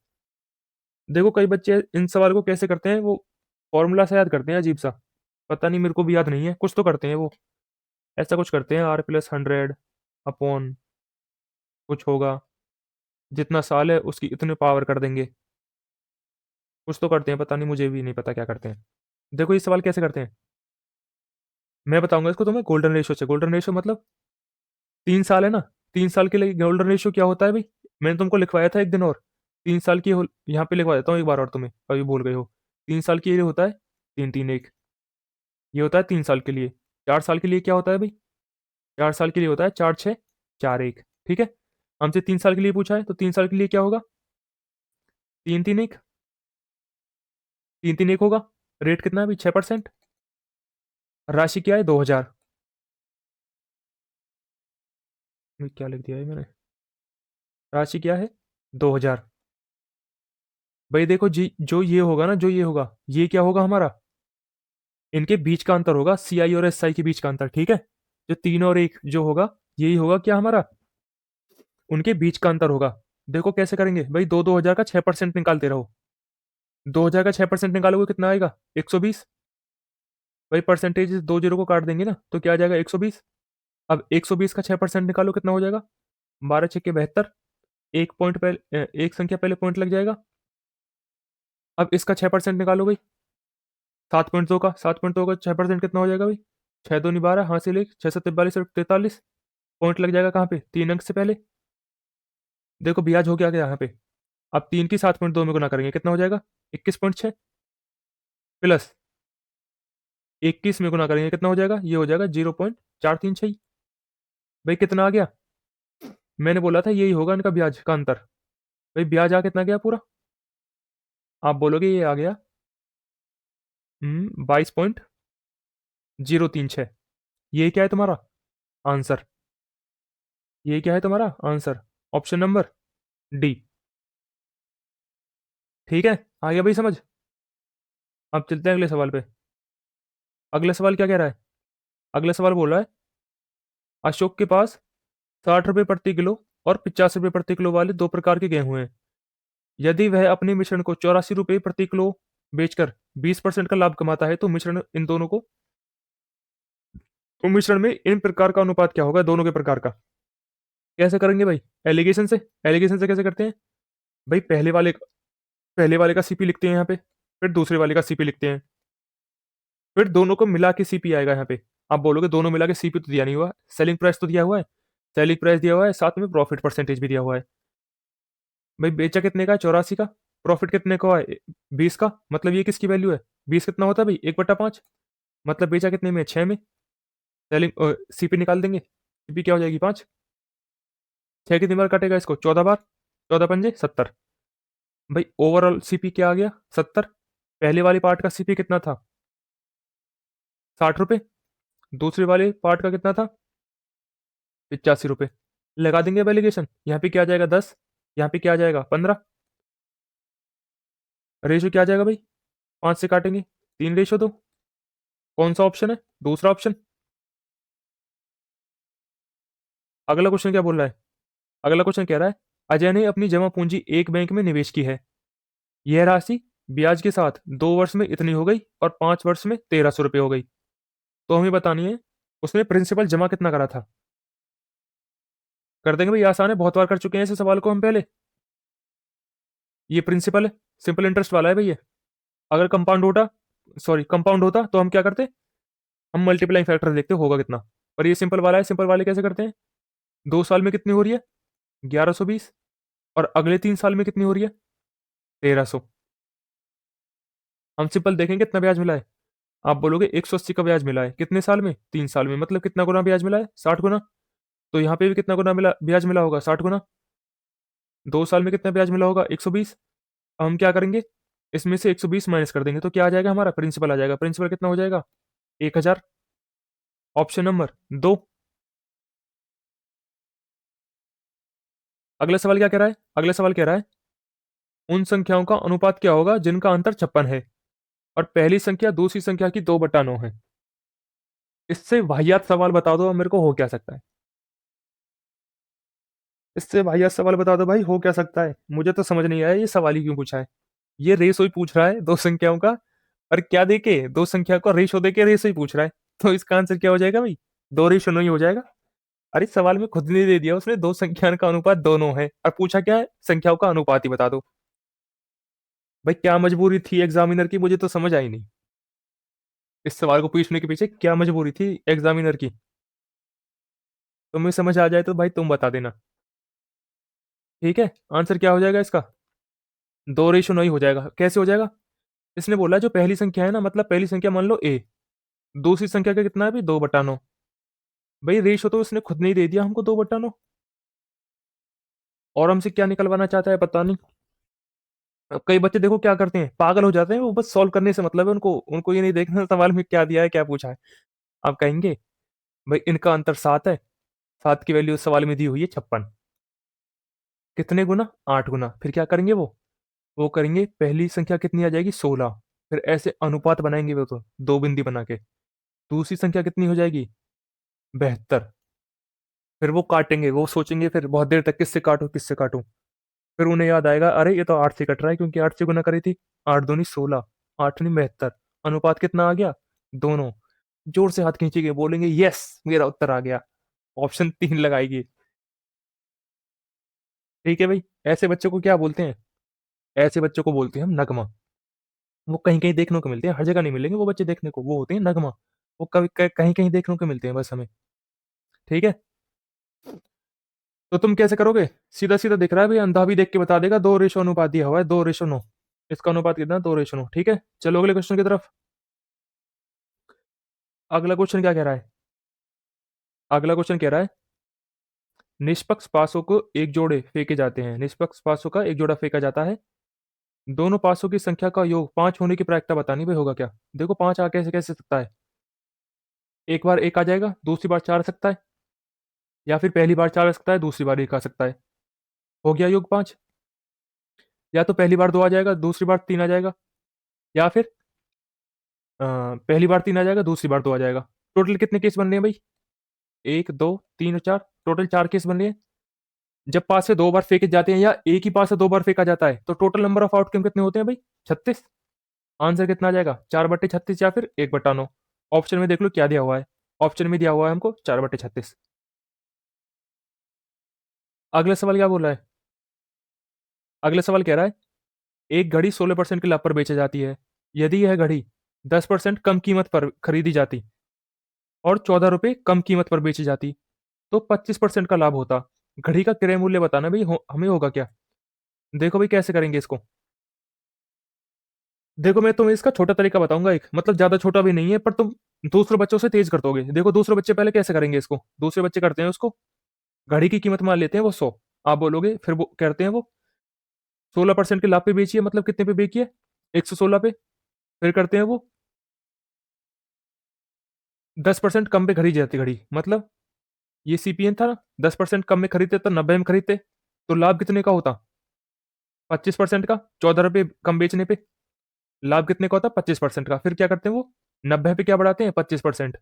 देखो कई बच्चे इन सवाल को कैसे करते हैं, वो फॉर्मूला से याद करते हैं अजीब सा। पता नहीं, मेरे को भी याद नहीं है, कुछ तो करते हैं वो। ऐसा कुछ करते हैं R+100 अपॉन कुछ होगा, जितना साल है उसकी इतने पावर कर देंगे। कुछ तो करते हैं, पता नहीं, मुझे भी नहीं पता क्या करते हैं। देखो ये सवाल कैसे करते हैं, मैं बताऊंगा इसको तुम्हें गोल्डन रेशियो से। गोल्डन रेशियो मतलब 3 साल है ना, 3 साल के लिए गोल्डन रेशियो क्या होता है भाई? मैंने तुमको लिखवाया था एक दिन और। 3 साल की यहाँ पे लिखवा देता हूँ एक बार और, तुम्हें अभी भूल गए हो। 3 साल के लिए होता है 3 3 1, ये होता है 3 साल के लिए। 4 साल के लिए क्या होता है भाई? 4 साल के लिए होता है 4 6 4 1। ठीक है, हमसे 3 साल के लिए पूछा है तो 3 साल के लिए क्या होगा? 3 3 1, 3 3 1 होगा। रेट कितना है भाई? 6%। राशि क्या है? 2000। क्या लिख दिया है मैंने? राशि क्या है? 2000। भाई देखो जी, जो ये होगा ना, जो ये होगा, ये क्या होगा हमारा? इनके बीच का अंतर होगा, CI और SI के बीच का अंतर, ठीक है। जो 3 और 1 जो होगा, यही होगा क्या हमारा? उनके बीच का अंतर होगा। देखो कैसे करेंगे भाई, 2000 का 6% निकालते रहो। 2000 का 6% निकालोगे कितना आएगा? 120। भाई परसेंटेज 2 जीरो को काट देंगे ना, तो क्या आ जाएगा? 120। अब 120 का 6% निकालो, कितना हो जाएगा? 12×6 = 72। एक पॉइंट पहले एक संख्या पहले पॉइंट लग जाएगा। अब इसका 6% निकालो भाई। 7.2 का 7.2 का 6% कितना हो जाएगा भाई? 6×2 = 12, हासिल 1, 6×7 = 42 43। पॉइंट लग जाएगा कहाँ पे? 3 अंक से पहले। देखो ब्याज हो गया यहाँ पे। अब 3 की 7.2 में गुना करेंगे, कितना हो जाएगा? 21.6 प्लस 21 में गुना करेंगे, कितना हो जाएगा? ये हो जाएगा 0.436। भाई कितना आ गया? मैंने बोला था यही होगा इनका ब्याज का अंतर। भाई ब्याज आ कितना गया पूरा? आप बोलोगे ये आ गया 22.036। ये क्या है तुम्हारा आंसर? ये क्या है तुम्हारा आंसर? Option number D. ठीक है, आ गया भाई समझ? अब चलते हैं अगले सवाल पे। अगला सवाल क्या कह रहा है? अगला सवाल बोल रहा है, अशोक के पास 60 रुपये प्रति किलो और 50 रुपये प्रति किलो वाले दो प्रकार के गेहूं हैं। यदि वह अपने मिश्रण को 84 रुपये प्रति किलो बेचकर 20% का लाभ कमाता है, तो मिश्रण में इन प्रकार का अनुपात क्या होगा दोनों के प्रकार का? कैसे करेंगे भाई? एलिगेशन से। एलिगेशन से कैसे करते हैं भाई? पहले वाले का सीपी लिखते हैं यहाँ पे, फिर दूसरे वाले का सीपी लिखते हैं, फिर दोनों को मिला के सीपी आएगा यहाँ पे। आप बोलोगे दोनों मिला के सीपी तो दिया नहीं हुआ, सेलिंग प्राइस तो दिया हुआ है। सेलिंग प्राइस दिया हुआ है, साथ में प्रॉफिट परसेंटेज भी दिया हुआ है। भाई बेचा कितने का है? 84 का। प्रॉफिट कितने का है? 20 का। मतलब ये किसकी वैल्यू है? 20 कितना होता है भाई? 1/5। मतलब बेचा कितने में? 6 में। सेलिंग सीपी निकाल देंगे, सीपी क्या हो जाएगी? 5। 6 कितनी बार काटेगा इसको? 14 बार। 14×5 = 70। भाई ओवरऑल सीपी क्या आ गया? 70। पहले वाले पार्ट का सीपी कितना था? 60 रुपये। दूसरे वाले पार्ट का कितना था? 85 रुपये। लगा देंगे अब एलिगेशन। यहाँ पे क्या आ जाएगा? 10। यहाँ पे क्या आ जाएगा? 15। रेशो क्या आ जाएगा भाई? 5 से काटेंगे, 3:2। कौन सा ऑप्शन है? दूसरा ऑप्शन। अगला क्वेश्चन क्या बोल रहा है? अगला क्वेश्चन कह रहा है, अजय ने अपनी जमा पूंजी एक बैंक में निवेश की है। यह राशि ब्याज के साथ 2 वर्ष में इतनी हो गई और 5 वर्ष में 1300 रुपये हो गई। तो हमें बतानी है उसने प्रिंसिपल जमा कितना करा था। कर देंगे भाई, आसान है, बहुत बार कर चुके हैं ऐसे सवाल को हम पहले। ये प्रिंसिपल है, सिंपल इंटरेस्ट वाला है भाई ये। अगर कंपाउंड होता तो हम क्या करते? हम मल्टीप्लाइंग फैक्टर देखते होगा कितना। पर ये सिंपल वाला है, सिंपल वाले कैसे करते हैं? 2 साल में कितनी हो रही है? 1120। और अगले 3 साल में कितनी हो रही है? 1300। हम सिंपल देखेंगे कितना ब्याज मिला है। आप बोलोगे 180 का ब्याज मिला है, कितने साल में? 3 साल में। मतलब कितना गुना ब्याज मिला है? 60 गुना। तो यहाँ पे भी कितना गुना मिला ब्याज मिला होगा? 60 गुना। 2 साल में कितना ब्याज मिला होगा? 120। अब हम क्या करेंगे? इसमें से 120 माइनस कर देंगे, तो क्या आ जाएगा? हमारा प्रिंसिपल आ जाएगा। प्रिंसिपल कितना हो जाएगा? 1000। Option number 2। अगला सवाल क्या कह रहा है? अगला सवाल कह रहा है, उन संख्याओं का अनुपात क्या होगा जिनका अंतर 56 है और पहली संख्या दूसरी संख्या की 2/9 है। इससे वाहियात सवाल बता दो अब मेरे को, हो क्या सकता है? इससे वाहियात सवाल बता दो भाई, हो क्या सकता है? मुझे तो समझ नहीं आया ये सवाल ही क्यों पूछा है। ये रेशो ही पूछ रहा है दो संख्याओं का। और क्या देके? दो संख्या का रेशो देके रेशो ही पूछ रहा है। तो इसका आंसर क्या हो जाएगा भाई? 2:9 ही हो जाएगा। अरे सवाल में खुद ने दे दिया उसने, दो संख्याओं का अनुपात दोनों है, और पूछा क्या है? संख्याओं का अनुपात ही बता दो। भाई क्या मजबूरी थी एग्जामिनर की, मुझे तो समझ आई नहीं। इस सवाल को पूछने के पीछे क्या मजबूरी थी एग्जामिनर की? तुम्हें समझ आ जाए तो भाई तुम बता देना। ठीक है, आंसर क्या हो जाएगा इसका? 2:9 ही हो जाएगा। कैसे हो जाएगा? इसने बोला जो पहली संख्या है ना, मतलब पहली संख्या मान लो ए, दूसरी संख्या का कितना है भाई? 2/9। भाई रेशो तो उसने खुद नहीं दे दिया हमको, 2/9। और हमसे क्या निकलवाना चाहता है पता नहीं। अब कई बच्चे देखो क्या करते हैं, पागल हो जाते हैं, वो बस सॉल्व करने से मतलब है उनको, उनको ये नहीं देखना सवाल में क्या दिया है, क्या पूछा है। आप कहेंगे भाई इनका अंतर 7 है, 7 की वैल्यू सवाल में दी हुई है 56, कितने गुना, 8 गुना। फिर क्या करेंगे वो करेंगे, पहली संख्या कितनी आ जाएगी, 16। फिर ऐसे अनुपात बनाएंगे वो, तो दो बिंदी बना के। दूसरी संख्या कितनी हो जाएगी, 72। फिर वो काटेंगे, वो सोचेंगे फिर बहुत देर तक किससे काटूं किससे काटूं। फिर उन्हें याद आएगा, अरे ये तो 8 से कट रहा है, क्योंकि 8 से गुना करी थी। 8 दूनी 16, 8 नहीं 72। अनुपात कितना आ गया, दोनों। जोर से हाथ खींचेंगे, बोलेंगे यस मेरा उत्तर आ गया। ऑप्शन 3 लगाएगी। ठीक है भाई, ऐसे बच्चों को क्या बोलते हैं, ऐसे बच्चों को बोलते हैं हम नगमा। वो कहीं कहीं देखने को मिलते हैं, हर जगह नहीं मिलेंगे वो बच्चे देखने को, वो होते हैं नगमा। वो कभी कहीं कहीं देखने को मिलते हैं बस हमें। ठीक है, तो तुम कैसे करोगे, सीधा सीधा दिख रहा है भाई, अंधा भी देख के बता देगा, 2 रेशो अनुपात दिया हुआ है, 2:9। इसका अनुपात कितना, 2:9। ठीक है, चलो अगले क्वेश्चन की तरफ। अगला क्वेश्चन क्या कह रहा है, अगला क्वेश्चन कह रहा है, निष्पक्ष पासों को एक जोड़े फेंके जाते हैं, निष्पक्ष पासों का एक जोड़ा फेंका जाता है, दोनों पासों की संख्या का योग 5 होने की प्रायिकता बतानी, भाई होगा क्या। देखो 5 आ कैसे कैसे सकता है, एक बार एक आ जाएगा, दूसरी बार 4 आ सकता है, या फिर पहली बार 4 आ सकता है, दूसरी बार एक आ सकता है। हो गया योग 5। या तो पहली बार 2 आ जाएगा, दूसरी बार 3 आ जाएगा, या फिर पहली बार 3 आ जाएगा, दूसरी बार 2 आ जाएगा। टोटल कितने केस बन रहे हैं भाई, 1 2 3 और 4, टोटल 4 केस बन रहे हैं। जब पास से 2 बार फेंके जाते हैं, या एक ही पास से 2 बार फेंका जाता है, तो टोटल नंबर ऑफ आउटकम कितने होते हैं भाई, 36। आंसर कितना आ जाएगा, 4/36 या फिर 1/9। ऑप्शन में देख लो क्या दिया हुआ है, ऑप्शन में दिया हुआ है हमको 4/36। अगला सवाल क्या बोल रहा है, अगला सवाल कह रहा है, एक घड़ी 16% की लाभ पर बेची जाती है, यदि यह घड़ी 10% कम कीमत पर खरीदी जाती और 14 रुपए कम कीमत पर बेची जाती, तो 25% का लाभ होता। घड़ी का क्रय मूल्य बताना भाई, हमें होगा क्या। देखो भाई कैसे करेंगे इसको, देखो मैं तुम्हें इसका छोटा तरीका बताऊंगा, एक मतलब ज्यादा छोटा भी नहीं है, पर तुम दूसरे बच्चों से तेज कर दोगे। देखो दूसरे बच्चे पहले कैसे करेंगे इसको, दूसरे बच्चे करते हैं उसको, घड़ी की कीमत मान लेते हैं वो 100। आप बोलोगे, फिर वो करते हैं वो 16% के लाभ पे बेची है, मतलब कितने पे बेची है, 116 पे। फिर करते हैं वो 10% कम पे खरीदी जाती घड़ी, मतलब ये सीपीएन था ना, 10% कम में खरीदते तो 90 में खरीदते, तो लाभ कितने का होता, 25% का, 14 रुपए कम बेचने पे लाभ कितने का होता, 25% का। फिर क्या करते हैं वो, 90 पे क्या बढ़ाते हैं, 25%।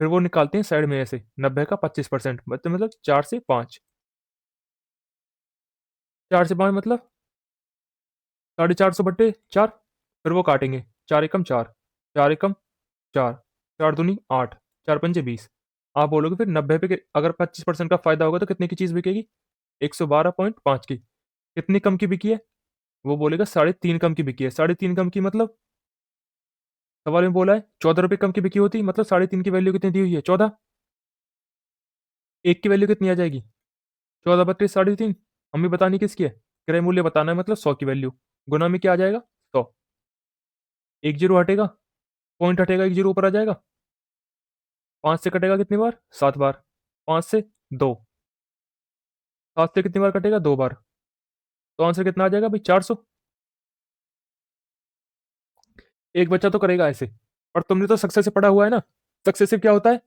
फिर वो निकालते हैं साइड में ऐसे, 90 का 25%, मतलब 4 से 5, 4 से 5 मतलब 450/4। फिर वो काटेंगे, 4 एकम 4, 4 एकम 4, 4 दूनी 8, 4 पंजे 20। आप बोलोगे फिर 90 पे अगर 25% का फायदा होगा तो कितने की चीज बिकेगी, 112.5 की। कितनी कम की बिकी है, वो बोलेगा 3.5 कम की बिकी है। 3.5 कम की मतलब, सवाल में बोला है 14 रुपए कम की बिकी होती, मतलब 3.5 की वैल्यू कितनी दी हुई है, 14। एक की वैल्यू कितनी आ जाएगी, 14/3 3.5। हमें बतानी किसकी है, क्रय मूल्य बताना है, मतलब 100 की वैल्यू। गुना में क्या आ जाएगा, 100। एक जीरो हटेगा, पॉइंट हटेगा, एक जीरो ऊपर आ जाएगा। 5 से कटेगा कितनी बार, 7 बार। 5 से 2, 7 से कितनी बार कटेगा, 2 बार। तो आंसर कितना आ जाएगा भाई, 400। एक बच्चा तो करेगा ऐसे। और तुमने तो सक्सेसिव पढ़ा हुआ है ना, सक्सेसिव क्या होता है,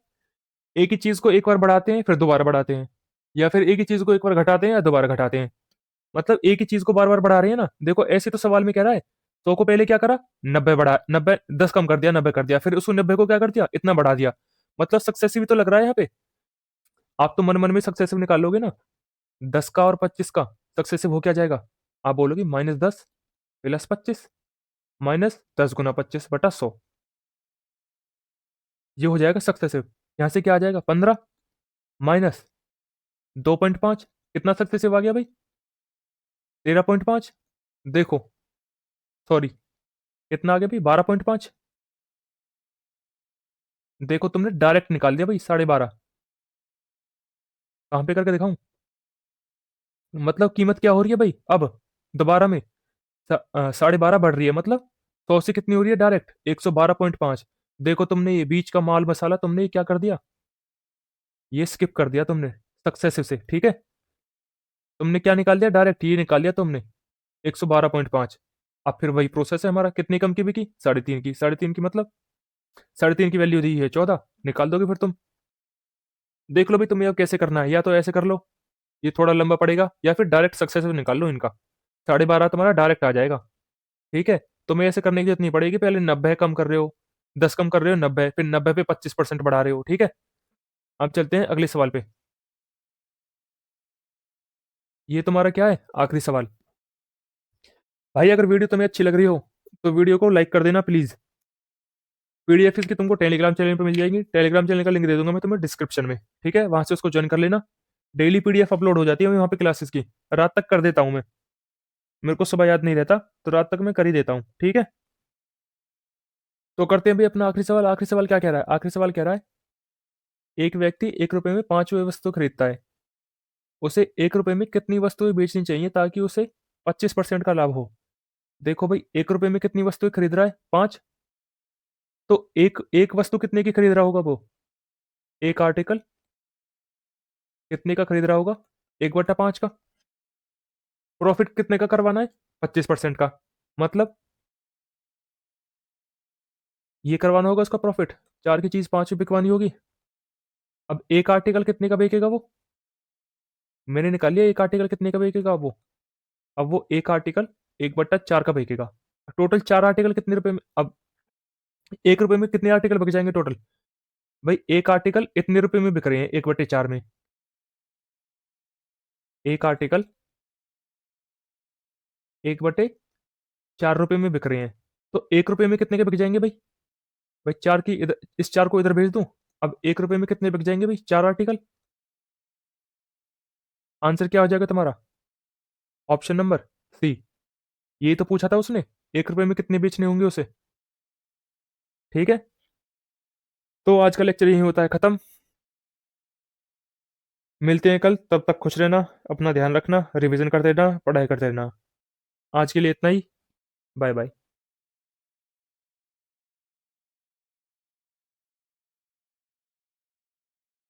एक ही चीज को एक बार बढ़ाते हैं फिर दोबारा बढ़ाते हैं, या फिर एक ही चीज को एक बार घटाते हैं या दोबारा घटाते हैं। मतलब एक ही चीज को बार बार बढ़ा रहे हैं ना। देखो ऐसे तो सवाल में कह रहा है, 100 को पहले क्या करा, 90 बढ़ा, 90 10 कम कर दिया, 90 कर दिया, फिर उसको 90 को क्या कर दिया, इतना बढ़ा दिया। मतलब सक्सेसिव तो लग रहा है यहाँ पे। आप तो मन मन में सक्सेसिव निकाल लोगे ना, 10 का और 25 का सक्सेसिव हो क्या जाएगा। आप बोलोगे -10 + 25, -10 × 25/100, ये हो जाएगा सक्सेसिव। यहां से क्या आ जाएगा, 15 माइनस 2.5, कितना सक्सेसिव आ गया भाई, 13.5। देखो, सॉरी, कितना आ गया भाई, 12.5। देखो तुमने डायरेक्ट निकाल दिया भाई, 12.5। कहां पे करके दिखाऊं, मतलब कीमत क्या हो रही है भाई अब, दोबारा में 12.5 बढ़ रही है, मतलब 100 से कितनी हो रही है डायरेक्ट, 112.5। देखो तुमने ये बीच का माल मसाला तुमने ये क्या कर दिया, ये स्किप कर दिया तुमने सक्सेसिव से। ठीक है, तुमने क्या निकाल दिया, डायरेक्ट ये निकाल दिया तुमने, 112.5। अब फिर वही प्रोसेस है हमारा, कितनी कम की बिकी? 3.5 की। 3.5 की मतलब 3.5 की वैल्यू दी है 14, निकाल दोगे फिर तुम। देख लो भाई तुम्हें अब कैसे करना है, या तो ऐसे कर लो, ये थोड़ा लंबा पड़ेगा, या फिर डायरेक्ट सक्सेसिव निकाल लो इनका। 12.5 तुम्हारा डायरेक्ट आ जाएगा। ठीक है, तुम्हें ऐसे करने की जरूरत नहीं पड़ेगी, पहले 90 कम कर रहे हो, 10 कम कर रहे हो, 90, फिर 90 पे 25% बढ़ा रहे हो। ठीक है, अब चलते हैं अगले सवाल पे। ये तुम्हारा क्या है, आखिरी सवाल। भाई अगर वीडियो तुम्हें अच्छी लग रही हो तो वीडियो को लाइक कर देना प्लीज। पीडीएफ इसकी तुमको टेलीग्राम चैनल पे मिल जाएगी, टेलीग्राम चैनल का लिंक दे दूंगा मैं तुम्हें डिस्क्रिप्शन में। ठीक है, वहां से उसको ज्वाइन कर लेना। डेली पीडीएफ अपलोड हो जाती है वहां पे क्लासेस की, रात तक कर देता हूँ मैं। मेरे को सुबह याद नहीं रहता, तो रात तक मैं कर ही देता हूँ। ठीक है, तो करते हैं भाई अपना आखिरी सवाल। आखिरी सवाल क्या कह रहा है? आखिरी सवाल कह रहा है, एक व्यक्ति 1 रुपए में 5 वस्तु खरीदता है, उसे 1 रुपए में कितनी वस्तुएं बेचनी चाहिए ताकि उसे 25% का लाभ हो? देखो भाई, 1 रुपए में कितनी वस्तुएं खरीद रहा है? 5। तो एक एक वस्तु कितने की खरीद रहा होगा वो? एक आर्टिकल कितने का खरीद रहा होगा? 1/5 का। प्रॉफिट कितने का करवाना है? 25% का। मतलब ये करवाना होगा उसका प्रॉफिट, 4 की चीज 5 में बिकवानी होगी। अब एक आर्टिकल कितने का बेचेगा वो? मैंने निकाल लिया एक आर्टिकल कितने का बेचेगा वो। अब वो एक आर्टिकल 1/4 का बेचेगा। टोटल 4 आर्टिकल कितने रुपए में? अब 1 रुपए में कितने आर्टिकल बिक जाएंगे टोटल? भाई एक आर्टिकल इतने रुपए में बिक रहे हैं 1/4 में। एक आर्टिकल 1/4 रुपए में बिक रहे हैं, तो 1 रुपए में कितने के बिक जाएंगे भाई? भाई चार की इधर, इस 4 को इधर भेज दूं। अब 1 रुपए में कितने बिक जाएंगे भाई? 4 आर्टिकल। आंसर क्या हो जाएगा तुम्हारा? Option number C. यही तो पूछा था उसने, 1 रुपए में कितने बेचने होंगे उसे। ठीक है, तो आज का लेक्चर यही होता है खत्म। मिलते हैं कल, तब तक खुश रहना, अपना ध्यान रखना, रिवीजन करते रहना, पढ़ाई करते रहना। आज के लिए इतना ही। Bye bye.